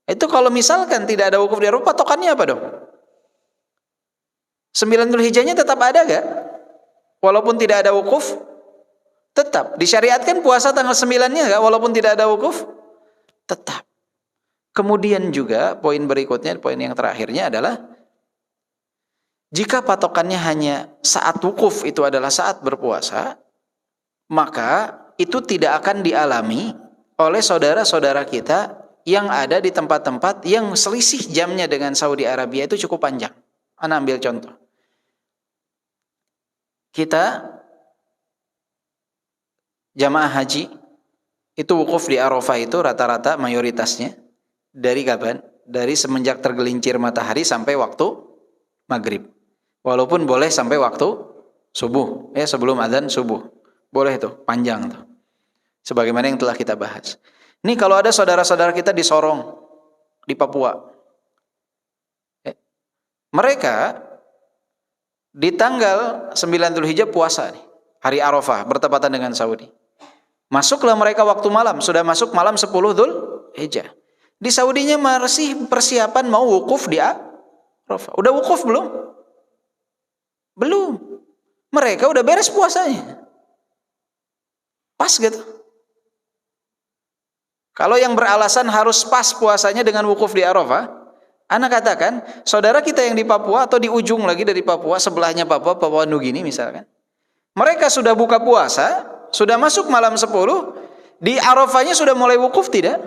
Speaker 2: Itu kalau misalkan tidak ada wukuf di Arafah, patokannya apa dong? 9 Dzulhijjahnya tetap ada gak? Walaupun tidak ada wukuf, tetap. Disyariatkan puasa tanggal 9-nya gak? Walaupun tidak ada wukuf, tetap. Kemudian juga poin berikutnya, poin yang terakhirnya adalah jika patokannya hanya saat wukuf itu adalah saat berpuasa, maka itu tidak akan dialami oleh saudara-saudara kita yang ada di tempat-tempat yang selisih jamnya dengan Saudi Arabia itu cukup panjang. Ana ambil contoh. Kita jamaah haji itu wukuf di Arafah itu rata-rata mayoritasnya dari kapan? Dari semenjak tergelincir matahari sampai waktu maghrib. Walaupun boleh sampai waktu subuh, sebelum adzan subuh. Boleh tuh, panjang tuh. Sebagaimana yang telah kita bahas. Ini kalau ada saudara-saudara kita di Sorong, di Papua. Mereka di tanggal 9 Dzulhijjah puasa nih, hari Arafah bertepatan dengan Saudi. Masuklah mereka waktu malam, sudah masuk malam 10 Dzulhijjah. Di Saudinya masih persiapan mau wukuf di Arafah. Udah wukuf belum? Belum. Mereka udah beres puasanya. Pas gitu. Kalau yang beralasan harus pas puasanya dengan wukuf di Arafah, ana katakan, saudara kita yang di Papua atau di ujung lagi dari Papua, sebelahnya Papua Nugini misalkan. Mereka sudah buka puasa, sudah masuk malam 10, di Arafahnya sudah mulai wukuf tidak?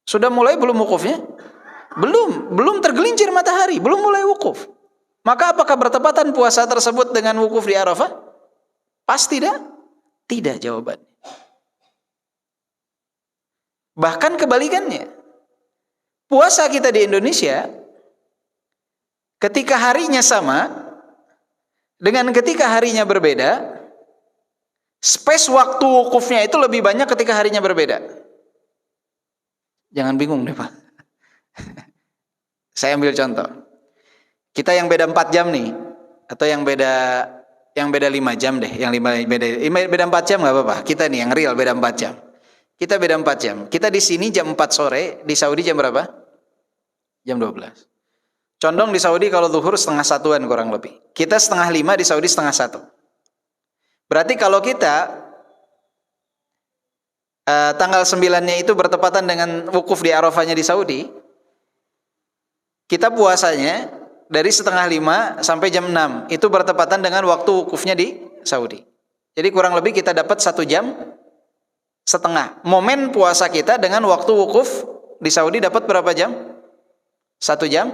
Speaker 2: Sudah mulai belum wukufnya? Belum tergelincir matahari, belum mulai wukuf. Maka apakah bertepatan puasa tersebut dengan wukuf di Arafah? Pas tidak? Tidak jawabannya. Bahkan kebalikannya. Puasa kita di Indonesia ketika harinya sama dengan ketika harinya berbeda, space waktu wukufnya itu lebih banyak ketika harinya berbeda. Jangan bingung deh Pak. Saya ambil contoh. Kita yang beda 4 jam nih, atau yang beda 5 jam deh, beda 4 jam nggak apa-apa. Kita nih yang real beda 4 jam. Kita beda 4 jam. Kita di sini jam 4 sore, di Saudi jam berapa? Jam 12. Condong di Saudi kalau zuhur 12:30-an kurang lebih. Kita 4:30, di Saudi 12:30. Berarti kalau kita tanggal 9-nya itu bertepatan dengan wukuf di Arafahnya di Saudi, kita puasanya dari 4:30 sampai jam 6. Itu bertepatan dengan waktu wukufnya di Saudi. Jadi kurang lebih kita dapat 1 jam setengah. Momen puasa kita dengan waktu wukuf di Saudi dapat berapa jam? 1 jam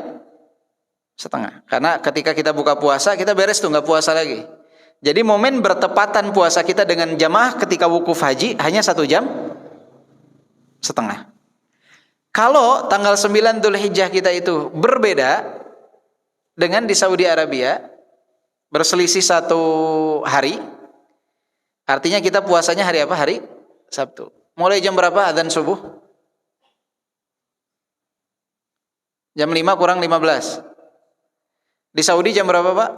Speaker 2: setengah. Karena ketika kita buka puasa, kita beres tuh, nggak puasa lagi. Jadi momen bertepatan puasa kita dengan jamaah ketika wukuf haji hanya 1 jam setengah. Kalau tanggal 9 Dzulhijjah kita itu berbeda dengan di Saudi Arabia, berselisih 1 hari, artinya kita puasanya hari apa? Hari Sabtu. Mulai jam berapa adzan subuh? Jam 5 kurang 15. Di Saudi jam berapa, Pak?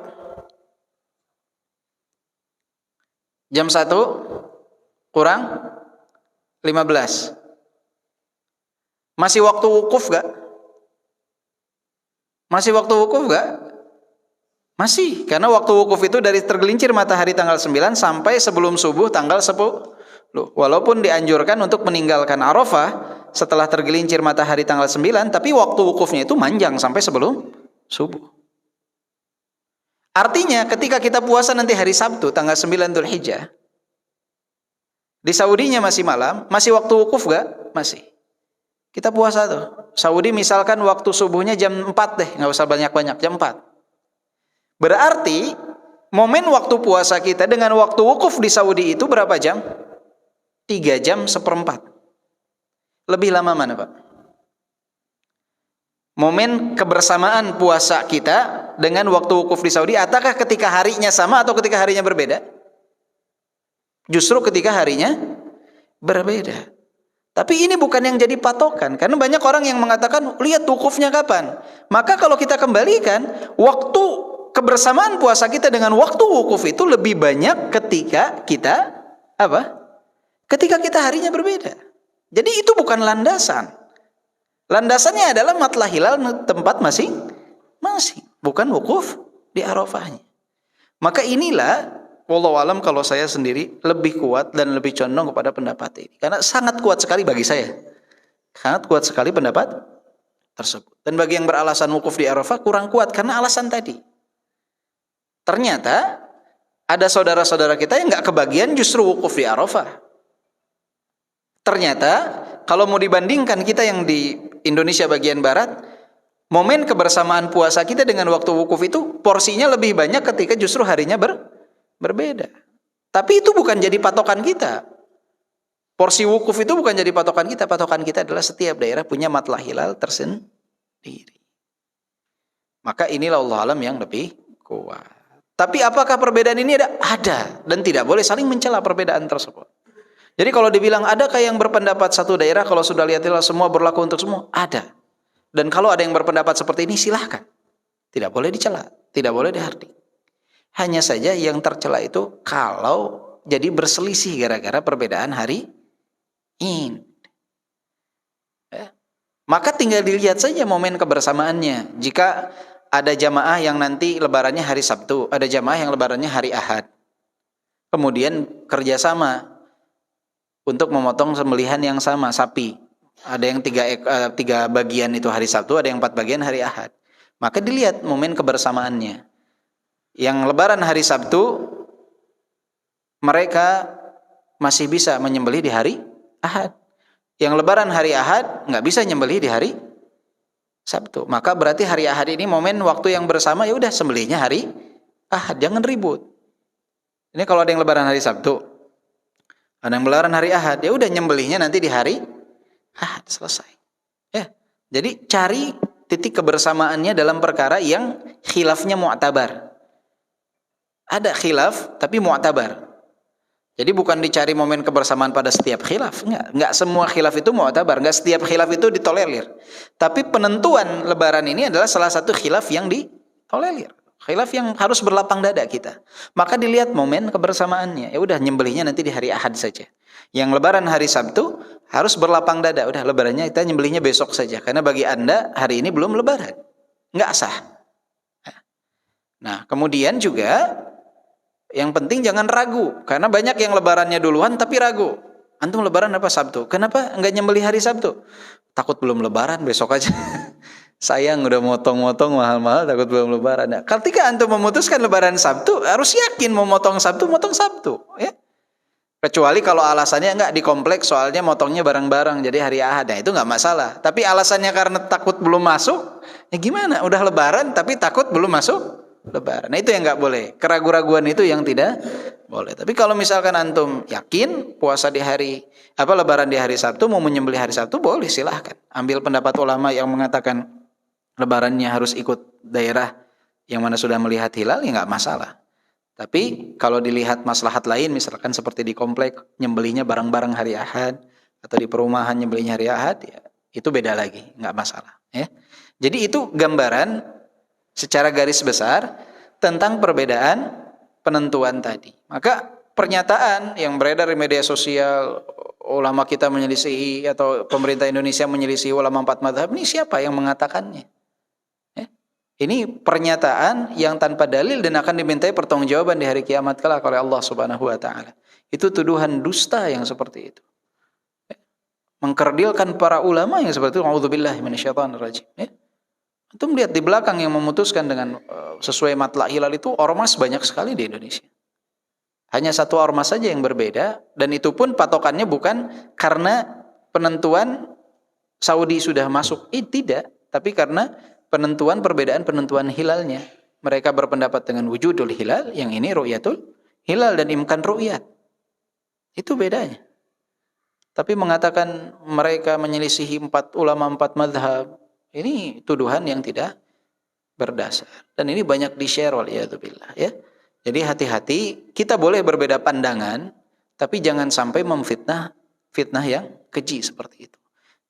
Speaker 2: Jam 1 kurang 15. Masih waktu wukuf gak? Masih waktu wukuf gak? Masih, karena waktu wukuf itu dari tergelincir matahari tanggal 9 sampai sebelum subuh tanggal 10. Walaupun dianjurkan untuk meninggalkan Arafah setelah tergelincir matahari tanggal 9, tapi waktu wukufnya itu manjang sampai sebelum subuh. Artinya ketika kita puasa nanti hari Sabtu tanggal 9 Dzulhijjah, di Saudinya masih malam, masih waktu wukuf gak? Masih. Kita puasa tuh. Saudi misalkan waktu subuhnya jam 4 deh, nggak usah banyak-banyak, jam 4. Berarti momen waktu puasa kita dengan waktu wukuf di Saudi itu berapa jam? 3 jam seperempat. Lebih lama mana, Pak? Momen kebersamaan puasa kita dengan waktu wukuf di Saudi, ataukah ketika harinya sama atau ketika harinya berbeda? Justru ketika harinya berbeda. Tapi ini bukan yang jadi patokan, karena banyak orang yang mengatakan, lihat wukufnya kapan. Maka kalau kita kembalikan, waktu kebersamaan puasa kita dengan waktu wukuf itu lebih banyak ketika kita apa? Ketika kita harinya berbeda. Jadi itu bukan landasan. Landasannya adalah matlah hilal tempat masing-masing, bukan wukuf di Arafahnya. Maka inilah, wallahu alam, kalau saya sendiri lebih kuat dan lebih condong kepada pendapat ini. Karena sangat kuat sekali bagi saya. Sangat kuat sekali pendapat tersebut. Dan bagi yang beralasan wukuf di Arafah kurang kuat karena alasan tadi. Ternyata ada saudara-saudara kita yang nggak kebagian justru wukuf di Arafah. Ternyata kalau mau dibandingkan kita yang di Indonesia bagian barat, momen kebersamaan puasa kita dengan waktu wukuf itu porsinya lebih banyak ketika justru harinya berbeda. Tapi itu bukan jadi patokan kita. Porsi wukuf itu bukan jadi patokan kita. Patokan kita adalah setiap daerah punya matlah hilal tersendiri. Maka inilah Allah alam yang lebih kuat. Tapi apakah perbedaan ini ada? Ada. Dan tidak boleh saling mencela perbedaan tersebut. Jadi kalau dibilang adakah yang berpendapat satu daerah kalau sudah lihat hilal semua berlaku untuk semua? Ada. Dan kalau ada yang berpendapat seperti ini silahkan. Tidak boleh dicela, tidak boleh dihardik. Hanya saja yang tercela itu kalau jadi berselisih gara-gara perbedaan hari ini. Maka tinggal dilihat saja momen kebersamaannya. Jika ada jamaah yang nanti lebarannya hari Sabtu, ada jamaah yang lebarannya hari Ahad. Kemudian kerjasama untuk memotong sembelihan yang sama, sapi. Ada yang 3 bagian itu hari Sabtu, ada yang 4 bagian hari Ahad. Maka dilihat momen kebersamaannya. Yang lebaran hari Sabtu, mereka masih bisa menyembelih di hari Ahad. Yang lebaran hari Ahad, nggak bisa nyembelih di hari Sabtu. Maka berarti hari Ahad ini momen waktu yang bersama, ya udah sembelihnya hari Ahad, jangan ribut. Ini kalau ada yang lebaran hari Sabtu, ada yang lebaran hari Ahad, ya udah nyembelihnya nanti di hari Ahad, selesai. Ya. Jadi cari titik kebersamaannya dalam perkara yang khilafnya mu'tabar. Ada khilaf tapi mu'tabar. Jadi bukan dicari momen kebersamaan pada setiap khilaf, enggak semua khilaf itu mu'tabar, enggak setiap khilaf itu ditolerir. Tapi penentuan lebaran ini adalah salah satu khilaf yang ditolerir. Khilaf yang harus berlapang dada kita. Maka dilihat momen kebersamaannya. Ya udah nyembelihnya nanti di hari Ahad saja. Yang lebaran hari Sabtu harus berlapang dada. Udah lebarannya kita nyembelihnya besok saja. Karena bagi Anda hari ini belum lebaran. nggak sah. Nah, kemudian juga yang penting jangan ragu, karena banyak yang lebarannya duluan tapi ragu. Antum lebaran apa Sabtu? Kenapa nggak nyembelih hari Sabtu? Takut belum lebaran, besok aja. Sayang udah motong-motong mahal-mahal, takut belum lebaran. Nah, ketika antum memutuskan lebaran Sabtu, harus yakin mau motong Sabtu, ya. Kecuali kalau alasannya enggak di kompleks, soalnya motongnya bareng-bareng, jadi hari Ahad, nah itu nggak masalah. Tapi alasannya karena takut belum masuk, ya gimana? Udah lebaran tapi takut belum masuk lebaran. Nah itu yang nggak boleh. Keraguan-raguan itu yang tidak boleh. Tapi kalau misalkan antum yakin puasa di hari lebaran di hari Sabtu, mau menyembelih hari Sabtu, boleh, silahkan. Ambil pendapat ulama yang mengatakan lebarannya harus ikut daerah yang mana sudah melihat hilal, ya nggak masalah. Tapi kalau dilihat maslahat lain, misalkan seperti di komplek nyembelihnya bareng-bareng hari Ahad, atau di perumahan nyembelihnya hari Ahad, ya, itu beda lagi, nggak masalah. Ya. Jadi itu gambaran secara garis besar tentang perbedaan penentuan tadi. Maka pernyataan yang beredar di media sosial, ulama kita menyelisihi atau pemerintah Indonesia menyelisihi ulama 4 mazhab, ini siapa yang mengatakannya? Ini pernyataan yang tanpa dalil dan akan dimintai pertanggungjawaban di hari kiamat kelak oleh Allah Subhanahu wa taala. Itu tuduhan dusta yang seperti itu. Mengkerdilkan para ulama yang seperti itu, auzubillahi minasyaitonirrajim. Antum lihat di belakang yang memutuskan dengan sesuai matlak hilal itu ormas banyak sekali di Indonesia. Hanya satu ormas saja yang berbeda, dan itu pun patokannya bukan karena penentuan Saudi sudah masuk, tidak, tapi karena perbedaan penentuan hilalnya. Mereka berpendapat dengan wujudul hilal, yang ini ru'yatul hilal dan imkan ru'yat. Itu bedanya. Tapi mengatakan mereka menyelisihi ulama 4 mazhab, ini tuduhan yang tidak berdasar. Dan ini banyak di-share waliyadzubillah, ya. Jadi hati-hati, kita boleh berbeda pandangan, tapi jangan sampai memfitnah yang keji seperti itu.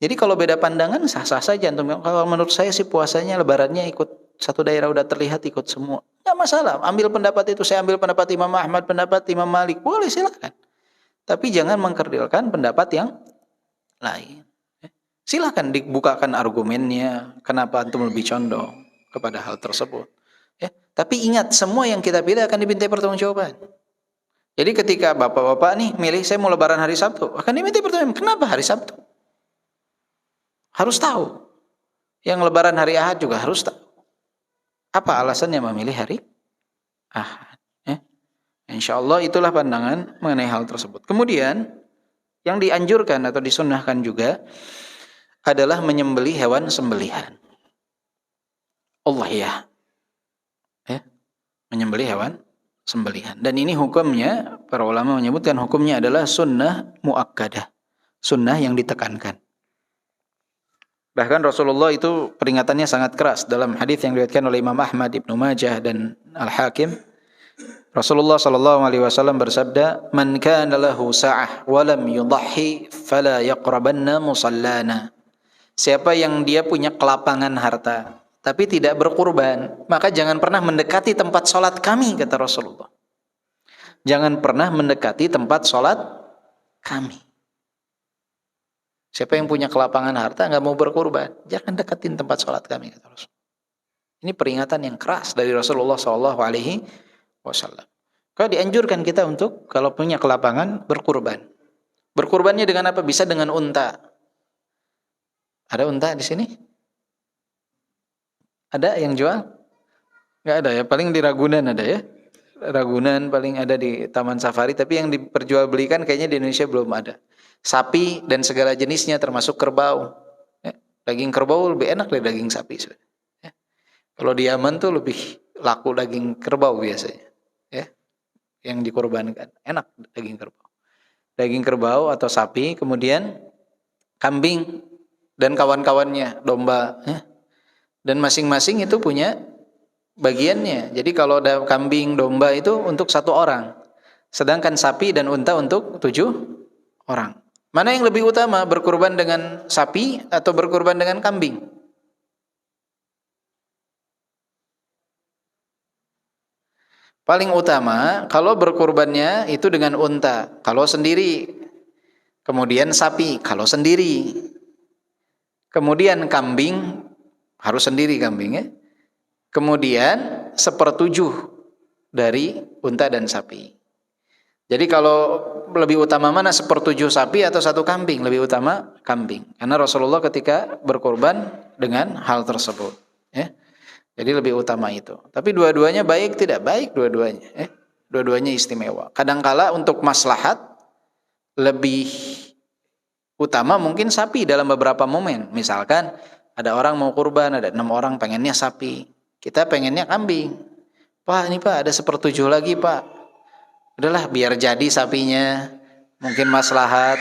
Speaker 2: Jadi kalau beda pandangan sah-sah saja. Kalau menurut saya sih puasanya lebarannya ikut satu daerah udah terlihat ikut semua. Enggak masalah. Ambil pendapat itu, saya ambil pendapat Imam Ahmad, pendapat Imam Malik, boleh silakan. Tapi jangan mengkerdilkan pendapat yang lain. Silakan dibukakan argumennya, kenapa antum lebih condong kepada hal tersebut. Ya. Tapi ingat, semua yang kita pilih akan dimintai pertanggungjawaban. Jadi ketika bapak-bapak nih milih saya mau lebaran hari Sabtu, akan dimintai pertanggungjawaban. Kenapa hari Sabtu? Harus tahu. Yang lebaran hari Ahad juga harus tahu. Apa alasannya memilih hari Ahad? Insya Allah itulah pandangan mengenai hal tersebut. Kemudian yang dianjurkan atau disunnahkan juga adalah menyembelih hewan sembelihan. Allah ya. Menyembelih hewan sembelihan. Dan ini hukumnya, para ulama menyebutkan hukumnya adalah sunnah muakkadah. Sunnah yang ditekankan. Bahkan Rasulullah itu peringatannya sangat keras dalam hadis yang diriwayatkan oleh Imam Ahmad, Ibnu Majah dan Al-Hakim. Rasulullah sallallahu alaihi wasallam bersabda, "Man kana lahu sa'ah wa lam yudahhi fala yaqrabanna musallana." Siapa yang dia punya kelapangan harta tapi tidak berkurban, maka jangan pernah mendekati tempat salat kami, kata Rasulullah. Jangan pernah mendekati tempat salat kami. Siapa yang punya kelapangan harta nggak mau berkurban, jangan deketin tempat sholat kami, kata Rasul. Ini peringatan yang keras dari Rasulullah SAW. Kalau dianjurkan kita untuk kalau punya kelapangan berkurban. Berkurbannya dengan apa? Bisa dengan unta. Ada unta di sini? Ada yang jual? Nggak ada ya. Paling di Ragunan ada ya. Ragunan paling ada di Taman Safari. Tapi yang diperjualbelikan kayaknya di Indonesia belum ada. Sapi dan segala jenisnya termasuk kerbau. Ya, daging kerbau lebih enak dari daging sapi. Ya. Kalau di Yaman tuh lebih laku daging kerbau biasanya. Ya, yang dikorbankan. Enak daging kerbau. Daging kerbau atau sapi, kemudian kambing dan kawan-kawannya, domba. Ya. Dan masing-masing itu punya bagiannya. Jadi kalau ada kambing, domba itu untuk 1 orang. Sedangkan sapi dan unta untuk 7 orang. Mana yang lebih utama, berkurban dengan sapi atau berkurban dengan kambing? Paling utama kalau berkurbannya itu dengan unta, kalau sendiri. Kemudian sapi, kalau sendiri. Kemudian kambing, harus sendiri kambingnya. kemudian 1/7 dari unta dan sapi. Jadi kalau lebih utama mana, 1/7 sapi atau 1 kambing? Lebih utama kambing. Karena Rasulullah ketika berkorban dengan hal tersebut. Ya. Jadi lebih utama itu. Tapi dua-duanya baik tidak? Baik dua-duanya. Dua-duanya istimewa. Kadangkala untuk maslahat lebih utama mungkin sapi dalam beberapa momen. Misalkan ada orang mau kurban, ada 6 orang pengennya sapi. Kita pengennya kambing. Pak, ini Pak ada 1/7 lagi Pak. Udahlah biar jadi sapinya. Mungkin maslahat.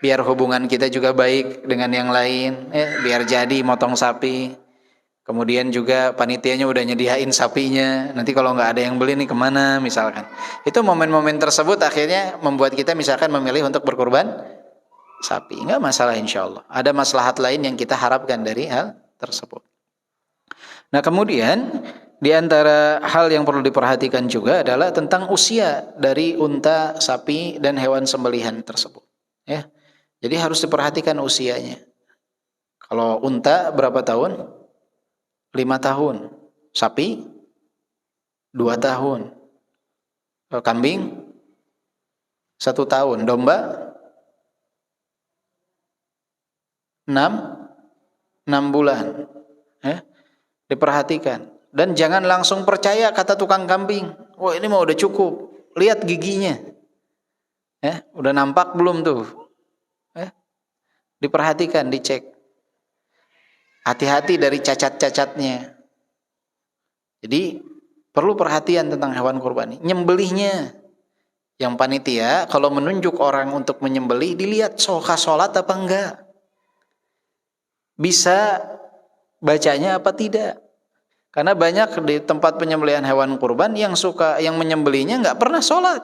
Speaker 2: Biar hubungan kita juga baik dengan yang lain. Biar jadi motong sapi. Kemudian juga panitianya udah nyediain sapinya. Nanti kalau nggak ada yang beli nih kemana misalkan. Itu momen-momen tersebut akhirnya membuat kita misalkan memilih untuk berkurban sapi. Nggak masalah insya Allah. Ada maslahat lain yang kita harapkan dari hal tersebut. Nah kemudian di antara hal yang perlu diperhatikan juga adalah tentang usia dari unta, sapi, dan hewan sembelihan tersebut. Ya. Jadi harus diperhatikan usianya. Kalau unta berapa tahun? 5 tahun. Sapi 2 tahun. Kambing 1 tahun. Domba 6 bulan. Diperhatikan. Dan jangan langsung percaya kata tukang kambing. Oh ini mah udah cukup. Lihat giginya. Udah nampak belum tuh? Diperhatikan, dicek. Hati-hati dari cacat-cacatnya. Jadi perlu perhatian tentang hewan kurban. Nyembelihnya. Yang panitia kalau menunjuk orang untuk menyembelih dilihat soka sholat apa enggak. Bisa bacanya apa tidak. Karena banyak di tempat penyembelihan hewan kurban yang menyembelihnya enggak pernah sholat.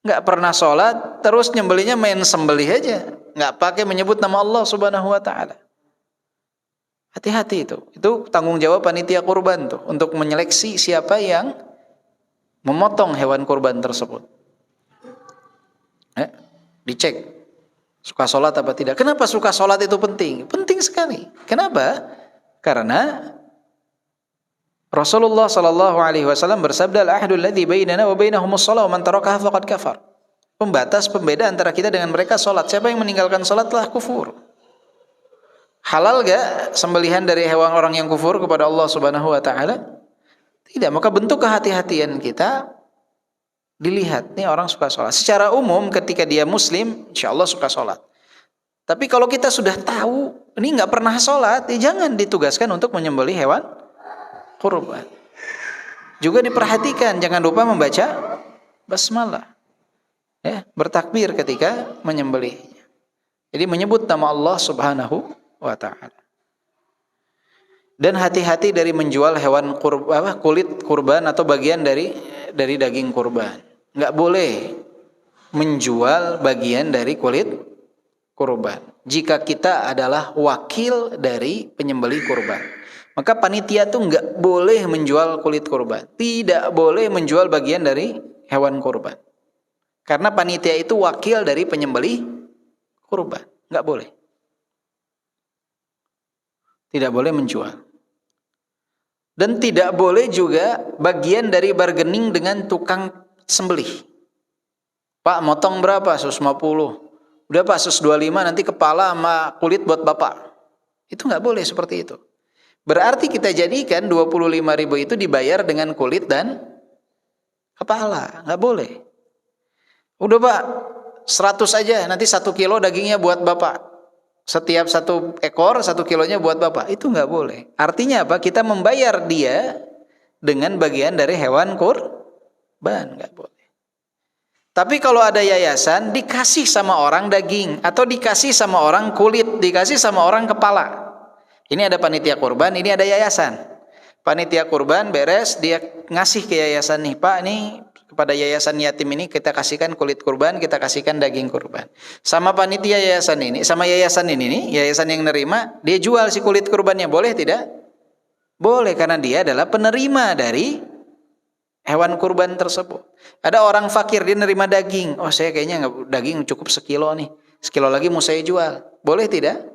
Speaker 2: Enggak pernah sholat, terus nyembelihnya main sembelih aja. Enggak pakai menyebut nama Allah Subhanahu wa taala. Hati-hati itu. Itu tanggung jawab panitia kurban tuh untuk menyeleksi siapa yang memotong hewan kurban tersebut. Dicek suka sholat apa tidak. Kenapa suka sholat itu penting? Penting sekali. Kenapa? Karena Rasulullah sallallahu alaihi wasallam bersabda, "Al-ahdul ladzi bainana wa bainahumus shalah, man tarakaha faqad kafar." Pembatas, pembeda antara kita dengan mereka salat. Siapa yang meninggalkan salat telah kufur. Halal gak sembelihan dari hewan orang yang kufur kepada Allah Subhanahu wa taala? Tidak. Maka bentuk kehati-hatian kita dilihat, nih orang suka salat. Secara umum ketika dia muslim, insyaallah suka salat. Tapi kalau kita sudah tahu ini enggak pernah salat, jangan ditugaskan untuk menyembelih hewan kurban. Juga diperhatikan jangan lupa membaca basmalah. Bertakbir ketika menyembelihnya. Jadi menyebut nama Allah Subhanahu wa taala. Dan hati-hati dari menjual hewan kulit kurban atau bagian dari daging kurban. Enggak boleh menjual bagian dari kulit kurban. Jika kita adalah wakil dari penyembelih kurban, maka panitia tuh enggak boleh menjual kulit kurban, tidak boleh menjual bagian dari hewan kurban. Karena panitia itu wakil dari penyembelih kurban, enggak boleh. Tidak boleh menjual. Dan tidak boleh juga bagian dari bargaining dengan tukang sembelih. Pak, motong berapa? 150. Udah Pak, 125, nanti kepala sama kulit buat Bapak. Itu enggak boleh seperti itu. Berarti kita jadikan 25.000 itu dibayar dengan kulit dan kepala. Enggak boleh. Udah Pak, 100 aja, nanti 1 kilo dagingnya buat Bapak. Setiap 1 ekor, 1 kilonya buat Bapak. Itu enggak boleh. Artinya apa? Kita membayar dia dengan bagian dari hewan kurban. Enggak boleh. Tapi kalau ada yayasan, dikasih sama orang daging, atau dikasih sama orang kulit, dikasih sama orang kepala. Ini ada panitia kurban, ini ada yayasan. Panitia kurban beres, dia ngasih ke yayasan nih, Pak, nih kepada yayasan yatim ini kita kasihkan kulit kurban, kita kasihkan daging kurban. Sama panitia yayasan ini, sama yayasan ini nih, yayasan yang nerima, dia jual si kulit kurbannya, boleh tidak? Boleh, karena dia adalah penerima dari hewan kurban tersebut. Ada orang fakir, dia nerima daging. Oh saya kayaknya daging cukup 1 kilo nih, 1 kilo lagi mau saya jual. Boleh tidak?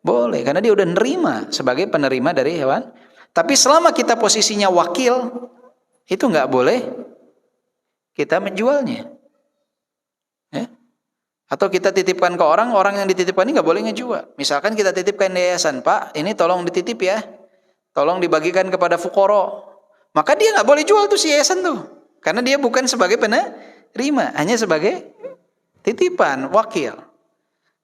Speaker 2: Boleh, karena dia udah nerima sebagai penerima dari hewan. Tapi selama kita posisinya wakil, itu nggak boleh kita menjualnya. Ya? Atau kita titipkan ke orang, orang yang dititipkan ini nggak boleh ngejual. Misalkan kita titipkan di yayasan, Pak, ini tolong dititip ya, tolong dibagikan kepada fukoro. Maka dia nggak boleh jual tuh si yayasan tuh, karena dia bukan sebagai penerima, hanya sebagai titipan, wakil.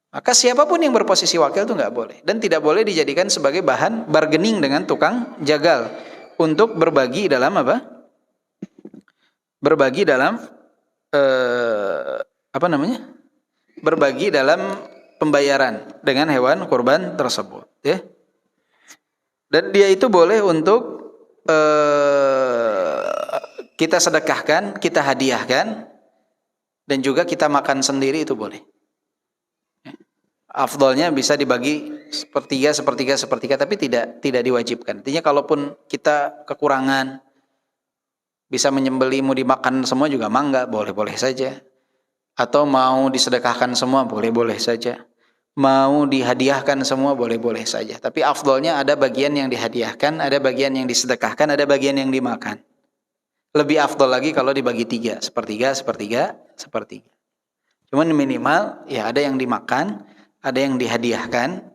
Speaker 2: Maka siapapun yang berposisi wakil itu nggak boleh, dan tidak boleh dijadikan sebagai bahan bargaining dengan tukang jagal untuk berbagi dalam apa? Berbagi dalam berbagi dalam pembayaran dengan hewan kurban tersebut, ya. Dan dia itu boleh untuk kita sedekahkan, kita hadiahkan, dan juga kita makan sendiri itu boleh. Afdolnya bisa dibagi sepertiga, tapi tidak diwajibkan. Artinya kalaupun kita kekurangan, bisa menyembelih, mau dimakan semua juga mangga, boleh-boleh saja. Atau mau disedekahkan semua, boleh-boleh saja. Mau dihadiahkan semua, boleh-boleh saja. Tapi afdolnya ada bagian yang dihadiahkan, ada bagian yang disedekahkan, ada bagian yang dimakan. Lebih afdol lagi kalau dibagi 3, sepertiga. Cuman minimal ya ada yang dimakan, ada yang dihadiahkan.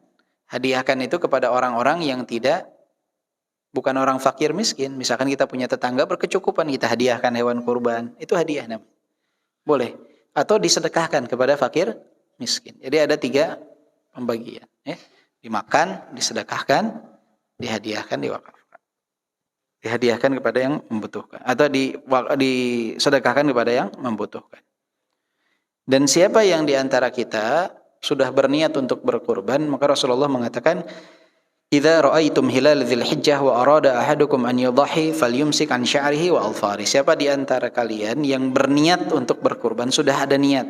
Speaker 2: Hadiahkan itu kepada orang-orang yang bukan orang fakir miskin. Misalkan kita punya tetangga berkecukupan, kita hadiahkan hewan kurban, itu hadiah namanya. Boleh. Atau disedekahkan kepada fakir miskin. Jadi ada 3 pembagian, ya. Dimakan, disedekahkan, dihadiahkan, diwakafkan. Dihadiahkan kepada yang membutuhkan, atau disedekahkan kepada yang membutuhkan. Dan siapa yang diantara kita sudah berniat untuk berkurban, maka Rasulullah mengatakan, "Idza ra'aitum hilal dzil hijjah wa arada ahadukum an yudhi falyumsik an sya'rihi wa alfari." Siapa di antara kalian yang berniat untuk berkurban, sudah ada niat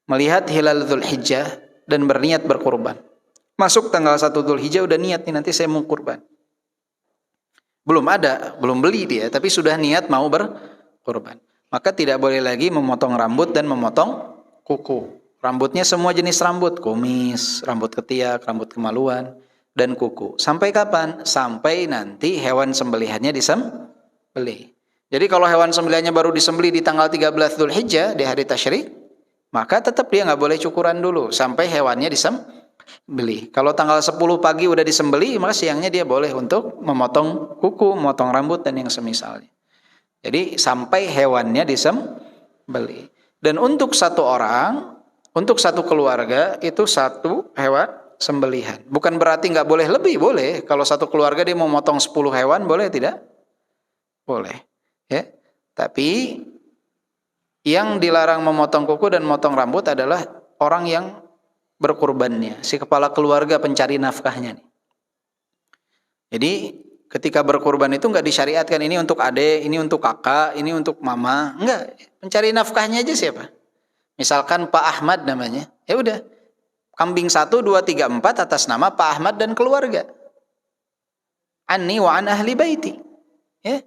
Speaker 2: melihat hilal dzul hijjah dan berniat berkurban. Masuk tanggal 1 Dzulhijjah udah niat nih, nanti saya mau kurban. Belum beli dia, tapi sudah niat mau berkurban. Maka tidak boleh lagi memotong rambut dan memotong kuku. Rambutnya semua jenis rambut, kumis, rambut ketiak, rambut kemaluan, dan kuku. Sampai kapan? Sampai nanti hewan sembelihannya disembelih. Jadi kalau hewan sembelihannya baru disembelih di tanggal 13 Dzulhijjah, di hari tasyrik, maka tetap dia nggak boleh cukuran dulu sampai hewannya disembelih. Kalau tanggal 10 pagi udah disembelih, maka siangnya dia boleh untuk memotong kuku, memotong rambut, dan yang semisalnya. Jadi sampai hewannya disembelih. Dan untuk satu orang, untuk satu keluarga, itu 1 hewan sembelihan. Bukan berarti nggak boleh lebih, boleh. Kalau satu keluarga dia mau motong 10 hewan, boleh tidak? Boleh. Ya. Tapi yang dilarang memotong kuku dan memotong rambut adalah orang yang berkurbannya, si kepala keluarga pencari nafkahnya nih. Jadi ketika berkurban itu nggak disyariatkan ini untuk adik, ini untuk kakak, ini untuk mama, enggak. Pencari nafkahnya aja siapa? Misalkan Pak Ahmad namanya, ya udah, kambing 1, 2, 3, 4 atas nama Pak Ahmad dan keluarga. Anni wa an ahli baiti, ya.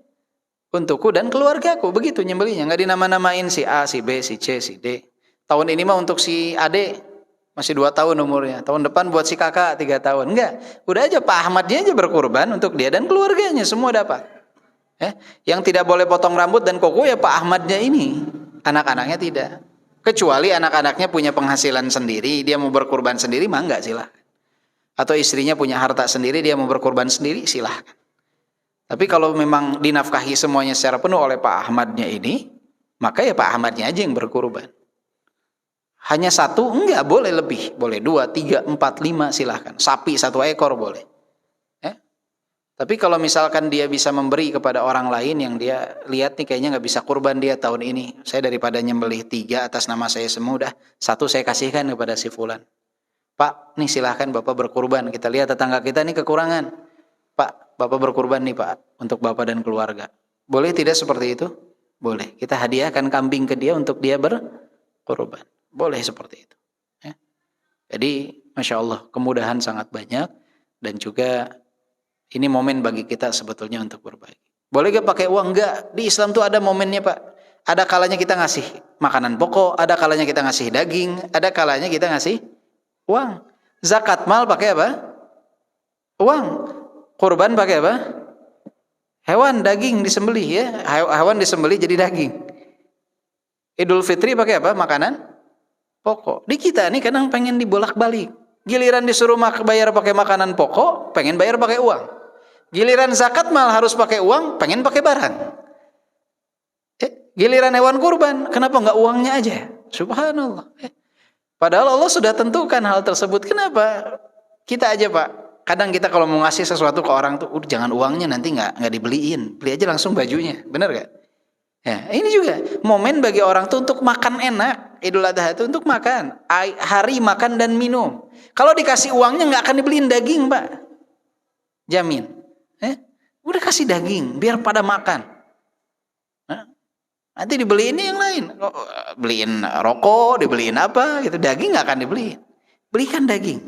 Speaker 2: Untukku dan keluargaku, begitu nyembelihnya, nggak dinama-namain si A, si B, si C, si D. Tahun ini mah untuk si Ade, masih 2 tahun umurnya. Tahun depan buat si kakak 3 tahun. Enggak, udah aja Pak Ahmadnya aja berkurban untuk dia dan keluarganya, semua dapat. Yang tidak boleh potong rambut dan kuku ya Pak Ahmadnya ini, anak-anaknya tidak. Kecuali anak-anaknya punya penghasilan sendiri, dia mau berkurban sendiri, mah enggak, silahkan. Atau istrinya punya harta sendiri, dia mau berkurban sendiri, silahkan. Tapi kalau memang dinafkahi semuanya secara penuh oleh Pak Ahmadnya ini, maka ya Pak Ahmadnya aja yang berkurban. Hanya 1, enggak, boleh lebih. Boleh 2, 3, 4, 5, silahkan. Sapi 1 ekor boleh. Tapi kalau misalkan dia bisa memberi kepada orang lain yang dia lihat nih kayaknya nggak bisa kurban dia tahun ini, saya daripada nyembelih 3 atas nama saya semua, udah 1 saya kasihkan kepada si fulan. Pak, nih silahkan Bapak berkurban. Kita lihat tetangga kita nih kekurangan. Pak, Bapak berkurban nih Pak, untuk Bapak dan keluarga. Boleh tidak seperti itu? Boleh. Kita hadiahkan kambing ke dia untuk dia berkurban. Boleh seperti itu. Jadi, Masya Allah, kemudahan sangat banyak. Dan juga ini momen bagi kita sebetulnya untuk berbagi. Boleh gak pakai uang? Enggak. Di Islam tuh ada momennya Pak. Ada kalanya kita ngasih makanan pokok, ada kalanya kita ngasih daging, ada kalanya kita ngasih uang. Zakat mal pakai apa? Uang. Kurban pakai apa? Hewan, daging disembelih ya. Hewan disembelih jadi daging. Idul Fitri pakai apa? Makanan pokok. Di kita nih kadang pengen dibolak-balik. Giliran disuruh bayar pakai makanan pokok, pengen bayar pakai uang. Giliran zakat mal harus pakai uang, pengen pakai barang. Giliran hewan kurban, kenapa nggak uangnya aja? Subhanallah. Padahal Allah sudah tentukan hal tersebut. Kenapa? Kita aja Pak. Kadang kita kalau mau ngasih sesuatu ke orang tuh, jangan uangnya nanti nggak dibeliin, beli aja langsung bajunya, benar gak? Ya, ini juga momen bagi orang tuh untuk makan enak. Idul Adha itu untuk makan, hari makan dan minum. Kalau dikasih uangnya nggak akan dibeliin daging Pak, jamin. Udah kasih daging, biar pada makan. Nanti dibeliin yang lain, beliin rokok, dibeliin apa gitu, daging nggak akan dibeliin. Belikan daging,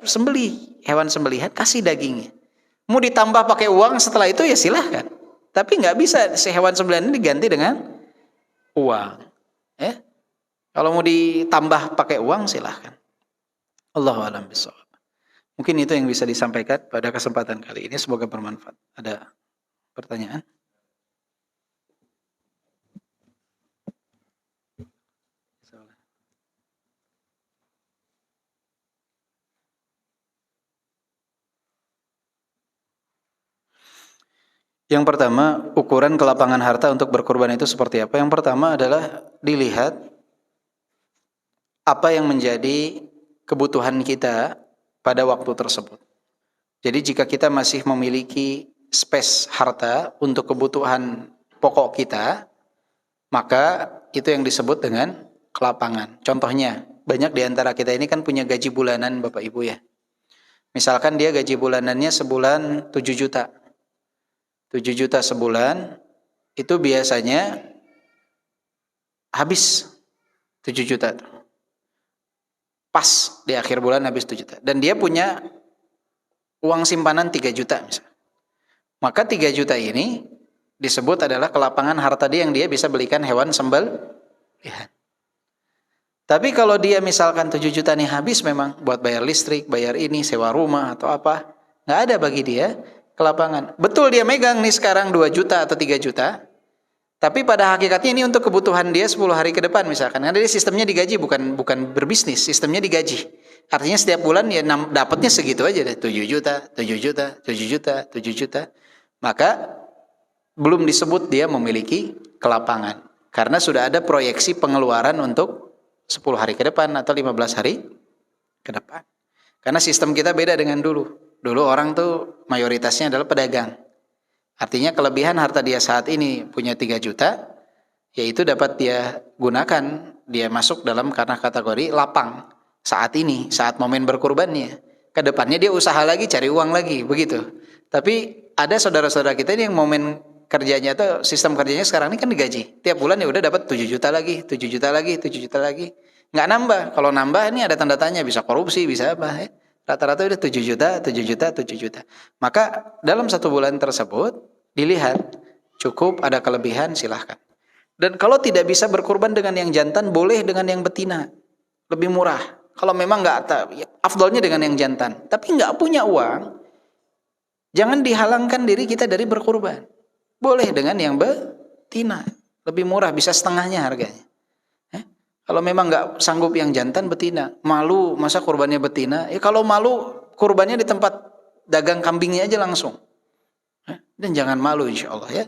Speaker 2: sembelih hewan sembelihan, kasih dagingnya. Mau ditambah pakai uang setelah itu ya silahkan. Tapi nggak bisa si hewan sembelihan ini diganti dengan uang. Kalau mau ditambah pakai uang silahkan. Allahu a'lam bishawab. Mungkin itu yang bisa disampaikan pada kesempatan kali ini. Semoga bermanfaat. Ada pertanyaan? Yang pertama, ukuran kelapangan harta untuk berkurban itu seperti apa? Yang pertama adalah dilihat apa yang menjadi kebutuhan kita pada waktu tersebut. Jadi jika kita masih memiliki space harta untuk kebutuhan pokok kita, maka itu yang disebut dengan kelapangan. Contohnya, banyak di antara kita ini kan punya gaji bulanan Bapak Ibu ya. Misalkan dia gaji bulanannya sebulan 7 juta. 7 juta sebulan, itu biasanya habis 7 juta. Pas di akhir bulan habis 7 juta. Dan dia punya uang simpanan 3 juta misalnya. Maka 3 juta ini disebut adalah kelapangan harta dia yang dia bisa belikan hewan sembelihan. Tapi kalau dia misalkan 7 juta nih habis memang buat bayar listrik, bayar ini, sewa rumah atau apa, nggak ada bagi dia kelapangan. Betul dia megang nih sekarang 2 juta atau 3 juta, tapi pada hakikatnya ini untuk kebutuhan dia 10 hari ke depan misalkan. Karena dia sistemnya digaji, bukan berbisnis, sistemnya digaji. Artinya setiap bulan ya dapatnya segitu aja deh, 7 juta, 7 juta, 7 juta, 7 juta. Maka belum disebut dia memiliki kelapangan. Karena sudah ada proyeksi pengeluaran untuk 10 hari ke depan atau 15 hari ke depan. Karena sistem kita beda dengan dulu. Dulu orang tuh mayoritasnya adalah pedagang. Artinya kelebihan harta dia saat ini punya 3 juta, yaitu dapat dia gunakan, dia masuk dalam karena kategori lapang saat ini, saat momen berkurbannya. Kedepannya dia usaha lagi, cari uang lagi, begitu. Tapi ada saudara-saudara kita ini yang momen kerjanya tuh, sistem kerjanya sekarang ini kan digaji. Tiap bulan ya udah dapat 7 juta lagi, 7 juta lagi, 7 juta lagi. Nggak nambah. Kalau nambah ini ada tanda tanya, bisa korupsi, bisa apa ya. Rata-rata udah 7 juta, 7 juta, 7 juta. Maka dalam satu bulan tersebut dilihat cukup ada kelebihan silahkan. Dan kalau tidak bisa berkurban dengan yang jantan, boleh dengan yang betina. Lebih murah. Kalau memang nggak, afdolnya dengan yang jantan. Tapi nggak punya uang, jangan dihalangkan diri kita dari berkurban. Boleh dengan yang betina. Lebih murah, bisa setengahnya harganya. Kalau memang nggak sanggup yang jantan, betina. Malu, masa kurbannya betina? Ya kalau malu, kurbannya di tempat dagang kambingnya aja langsung. Dan jangan malu insya Allah ya.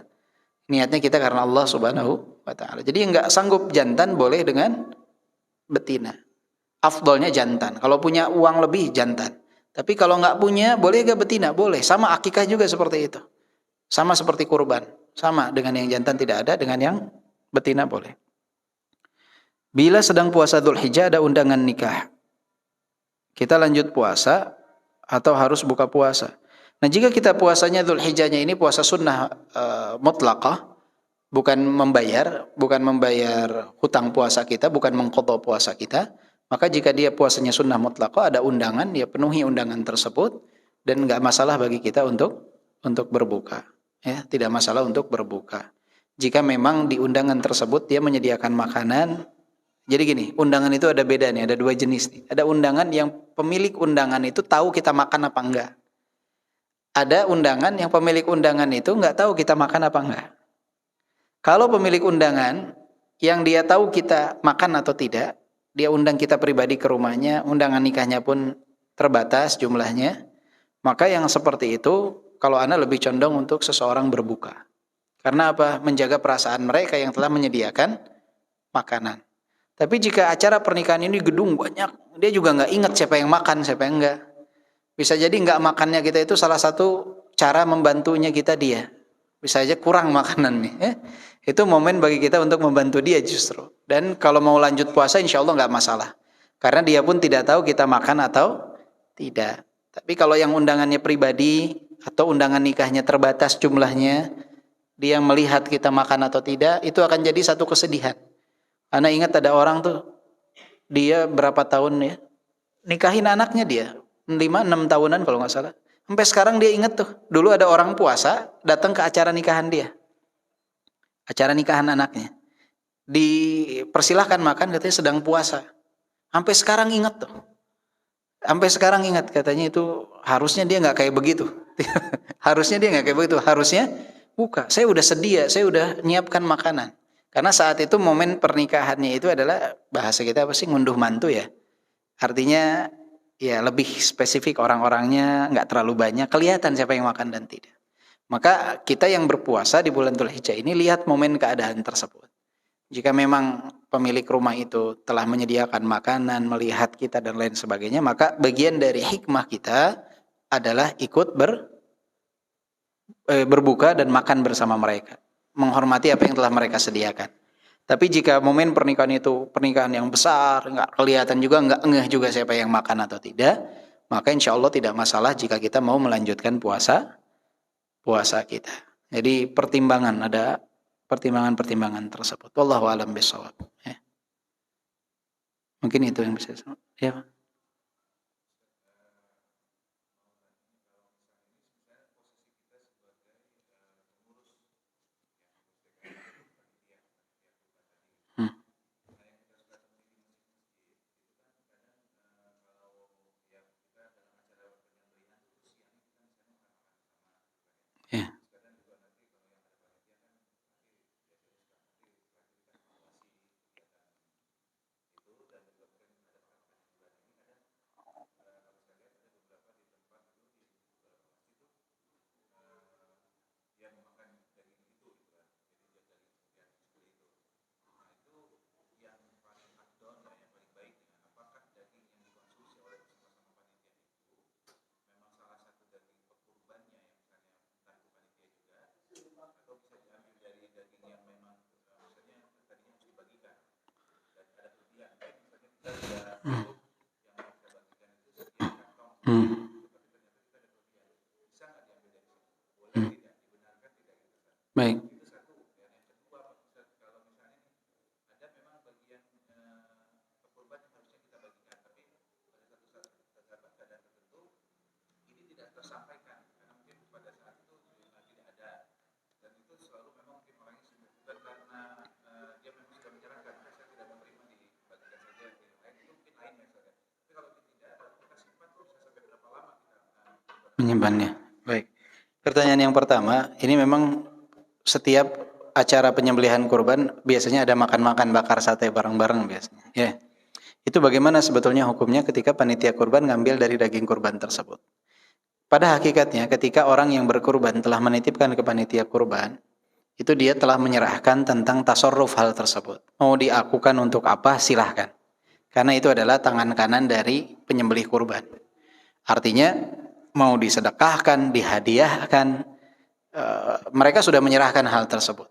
Speaker 2: Niatnya kita karena Allah subhanahu wa ta'ala. Jadi yang nggak sanggup jantan boleh dengan betina. Afdolnya jantan. Kalau punya uang lebih jantan. Tapi kalau nggak punya, boleh nggak betina? Boleh. Sama akikah juga seperti itu. Sama seperti kurban. Sama dengan yang jantan tidak ada, dengan yang betina boleh. Bila sedang puasa Dzulhijjah ada undangan nikah, kita lanjut puasa atau harus buka puasa? Nah, jika kita puasanya Dzulhijjahnya ini puasa sunnah mutlaqah, bukan membayar hutang puasa kita, bukan mengqadha puasa kita, maka jika dia puasanya sunnah mutlaqah, ada undangan, dia penuhi undangan tersebut dan enggak masalah bagi kita untuk berbuka. Ya, tidak masalah untuk berbuka. Jika memang di undangan tersebut dia menyediakan makanan Jadi gini, undangan itu ada beda nih, ada dua jenis nih. Ada undangan yang pemilik undangan itu tahu kita makan apa enggak. Ada undangan yang pemilik undangan itu nggak tahu kita makan apa enggak. Kalau pemilik undangan yang dia tahu kita makan atau tidak, dia undang kita pribadi ke rumahnya, undangan nikahnya pun terbatas jumlahnya, maka yang seperti itu kalau Anda lebih condong untuk seseorang berbuka. Karena apa? Menjaga perasaan mereka yang telah menyediakan makanan. Tapi jika acara pernikahan ini gedung banyak, dia juga nggak ingat siapa yang makan, siapa yang enggak. Bisa jadi nggak makannya kita itu salah satu cara membantunya kita dia. Bisa aja kurang makanan nih. Itu momen bagi kita untuk membantu dia justru. Dan kalau mau lanjut puasa insya Allah nggak masalah. Karena dia pun tidak tahu kita makan atau tidak. Tapi kalau yang undangannya pribadi atau undangan nikahnya terbatas jumlahnya, dia melihat kita makan atau tidak, itu akan jadi satu kesedihan. Ana ingat ada orang tuh, dia berapa tahun ya, nikahin anaknya dia, 5-6 tahunan kalau nggak salah. Sampai sekarang dia ingat tuh, dulu ada orang puasa datang ke acara nikahan dia. Acara nikahan anaknya. Dipersilahkan makan, katanya sedang puasa. Sampai sekarang ingat tuh. Sampai sekarang ingat, katanya itu harusnya dia nggak kayak begitu. Harusnya dia nggak kayak begitu, harusnya buka. Saya udah sedia, saya udah nyiapkan makanan. Karena saat itu momen pernikahannya itu adalah, bahasa kita apa sih, ngunduh mantu ya. Artinya ya lebih spesifik, orang-orangnya nggak terlalu banyak, kelihatan siapa yang makan dan tidak. Maka kita yang berpuasa di bulan Dzulhijjah ini lihat momen keadaan tersebut. Jika memang pemilik rumah itu telah menyediakan makanan, melihat kita dan lain sebagainya, maka bagian dari hikmah kita adalah ikut berbuka dan makan bersama mereka, menghormati apa yang telah mereka sediakan. Tapi jika momen pernikahan itu pernikahan yang besar, nggak kelihatan juga, nggak ngeh juga siapa yang makan atau tidak, maka insya Allah tidak masalah jika kita mau melanjutkan puasa kita. Jadi ada pertimbangan tersebut. Wallahu a'lam bishawab. Ya. Mungkin itu yang bisa saya. Ya. Ya. Baik. Menyimpannya. Baik. Pertanyaan yang pertama, ini memang setiap acara penyembelihan kurban biasanya ada makan-makan, bakar sate bareng-bareng biasanya. Ya. Itu bagaimana sebetulnya hukumnya ketika panitia kurban ngambil dari daging kurban tersebut? Pada hakikatnya ketika orang yang berkurban telah menitipkan ke panitia kurban, itu dia telah menyerahkan tentang tasarruf hal tersebut. Mau diakukan untuk apa silahkan. Karena itu adalah tangan kanan dari penyembelih kurban. Artinya mau disedekahkan, dihadiahkan, mereka sudah menyerahkan hal tersebut.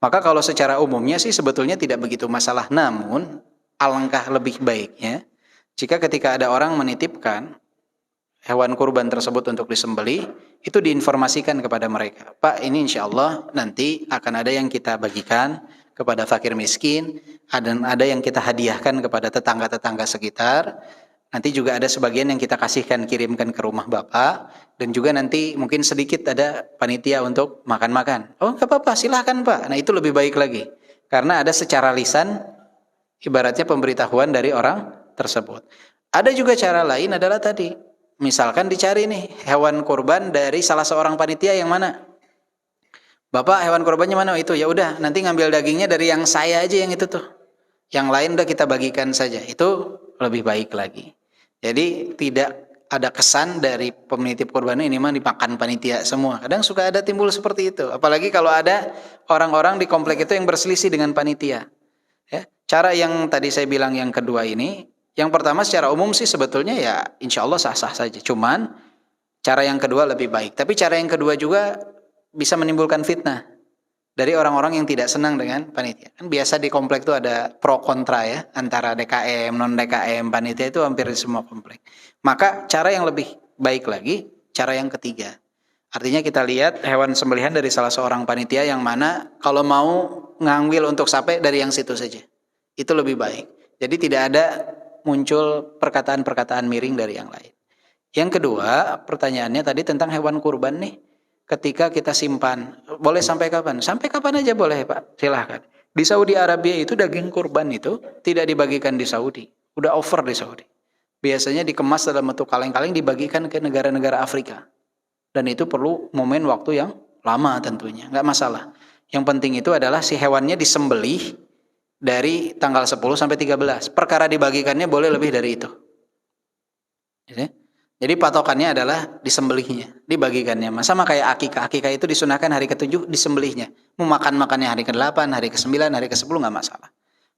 Speaker 2: Maka kalau secara umumnya sih sebetulnya tidak begitu masalah. Namun alangkah lebih baiknya jika ketika ada orang menitipkan hewan kurban tersebut untuk disembelih, itu diinformasikan kepada mereka. Pak, ini insya Allah nanti akan ada yang kita bagikan kepada fakir miskin, ada yang kita hadiahkan kepada tetangga-tetangga sekitar. Nanti juga ada sebagian yang kita kasihkan, kirimkan ke rumah Bapak. Dan juga nanti mungkin sedikit ada panitia untuk makan-makan. Oh nggak apa-apa, silahkan Pak. Nah itu lebih baik lagi. Karena ada secara lisan, ibaratnya pemberitahuan dari orang tersebut. Ada juga cara lain adalah tadi, misalkan dicari nih hewan kurban dari salah seorang panitia yang mana. Bapak, hewan kurbannya mana? Itu. Ya udah, nanti ngambil dagingnya dari yang saya aja yang itu tuh. Yang lain udah kita bagikan saja. Itu lebih baik lagi. Jadi tidak ada kesan dari penitip kurban ini mah dimakan panitia semua. Kadang suka ada timbul seperti itu. Apalagi kalau ada orang-orang di komplek itu yang berselisih dengan panitia. Ya, cara yang tadi saya bilang yang kedua ini, yang pertama secara umum sih sebetulnya ya insya Allah sah-sah saja. Cuman cara yang kedua lebih baik. Tapi cara yang kedua juga bisa menimbulkan fitnah dari orang-orang yang tidak senang dengan panitia. Kan biasa di komplek itu ada pro kontra ya, antara DKM, non DKM, panitia itu hampir di semua komplek. Maka cara yang lebih baik lagi, cara yang ketiga. Artinya kita lihat hewan sembelihan dari salah seorang panitia yang mana kalau mau ngambil untuk sate dari yang situ saja. Itu lebih baik. Jadi tidak ada muncul perkataan-perkataan miring dari yang lain. Yang kedua, pertanyaannya tadi tentang hewan kurban nih. Ketika kita simpan, boleh sampai kapan? Sampai kapan aja boleh Pak, silahkan. Di Saudi Arabia itu daging kurban itu tidak dibagikan di Saudi, udah over di Saudi. Biasanya dikemas dalam bentuk kaleng-kaleng dibagikan ke negara-negara Afrika. Dan itu perlu momen waktu yang lama tentunya, nggak masalah. Yang penting itu adalah si hewannya disembelih dari tanggal 10 sampai 13. Perkara dibagikannya boleh lebih dari itu. Jadi patokannya adalah disembelihnya, dibagikannya. Sama kayak akikah. Akikah itu disunahkan hari ke-7, disembelihnya. Mau makan-makannya hari ke-8, hari ke-9, hari ke-10 nggak masalah.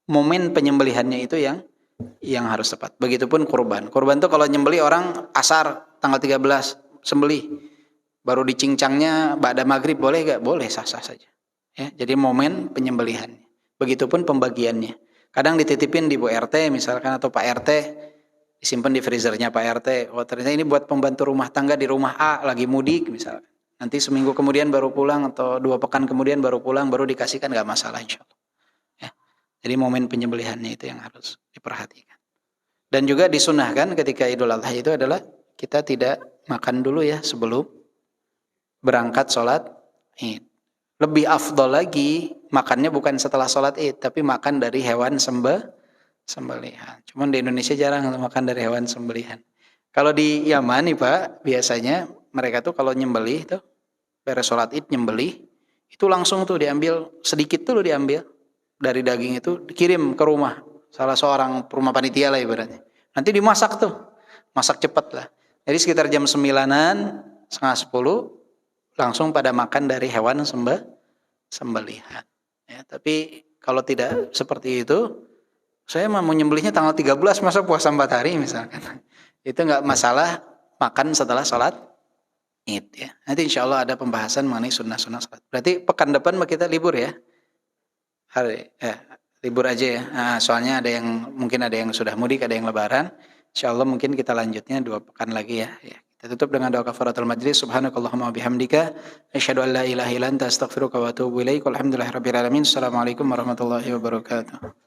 Speaker 2: Momen penyembelihannya itu yang harus tepat. Begitupun kurban. Kurban itu kalau nyembelih orang asar tanggal 13 sembelih. Baru dicincangnya ba'da maghrib boleh nggak? Boleh, sah-sah saja. Ya, jadi momen penyembelihannya. Begitupun pembagiannya. Kadang dititipin di Bu RT misalkan atau Pak RT, disimpan di freezernya Pak RT. Oh ternyata ini buat pembantu rumah tangga di rumah A lagi mudik misalkan. Nanti seminggu kemudian baru pulang atau 2 pekan kemudian baru pulang, baru dikasihkan, nggak masalah insya Allah. Ya. Jadi momen penyembelihannya itu yang harus diperhatikan. Dan juga disunahkan ketika Idul Adha itu adalah kita tidak makan dulu ya sebelum berangkat sholat Id. Lebih afdol lagi makannya bukan setelah sholat Id, tapi makan dari hewan sembelihan. Cuman di Indonesia jarang makan dari hewan sembelihan. Kalau di Yaman nih Pak, biasanya mereka tuh kalau nyembelih tuh beres sholat Id nyembelih, itu langsung tuh diambil sedikit tuh diambil dari daging itu dikirim ke rumah salah seorang rumah panitia lah ibaratnya. Nanti dimasak tuh, masak cepat lah. Jadi sekitar jam 9-an, setengah 10 langsung pada makan dari hewan sembelihan. Ya, tapi kalau tidak seperti itu, saya mau nyembelihnya tanggal 13 masa puasa 4 hari misalkan. Itu enggak masalah makan setelah sholat Id ya. Nanti insya Allah ada pembahasan mengenai sunnah-sunnah sholat. Berarti pekan depan kita libur ya. Libur aja ya. Nah, soalnya mungkin ada yang sudah mudik, ada yang lebaran. Insya Allah mungkin kita lanjutnya 2 pekan lagi ya. Kita tutup dengan doa kafaratul majlis. Subhanakallahumma wabihamdika asyhadu an la ilaha illa anta astaghfiruka wa atubu ilaik. Walhamdulillahirabbil alamin. Assalamualaikum warahmatullahi wabarakatuh.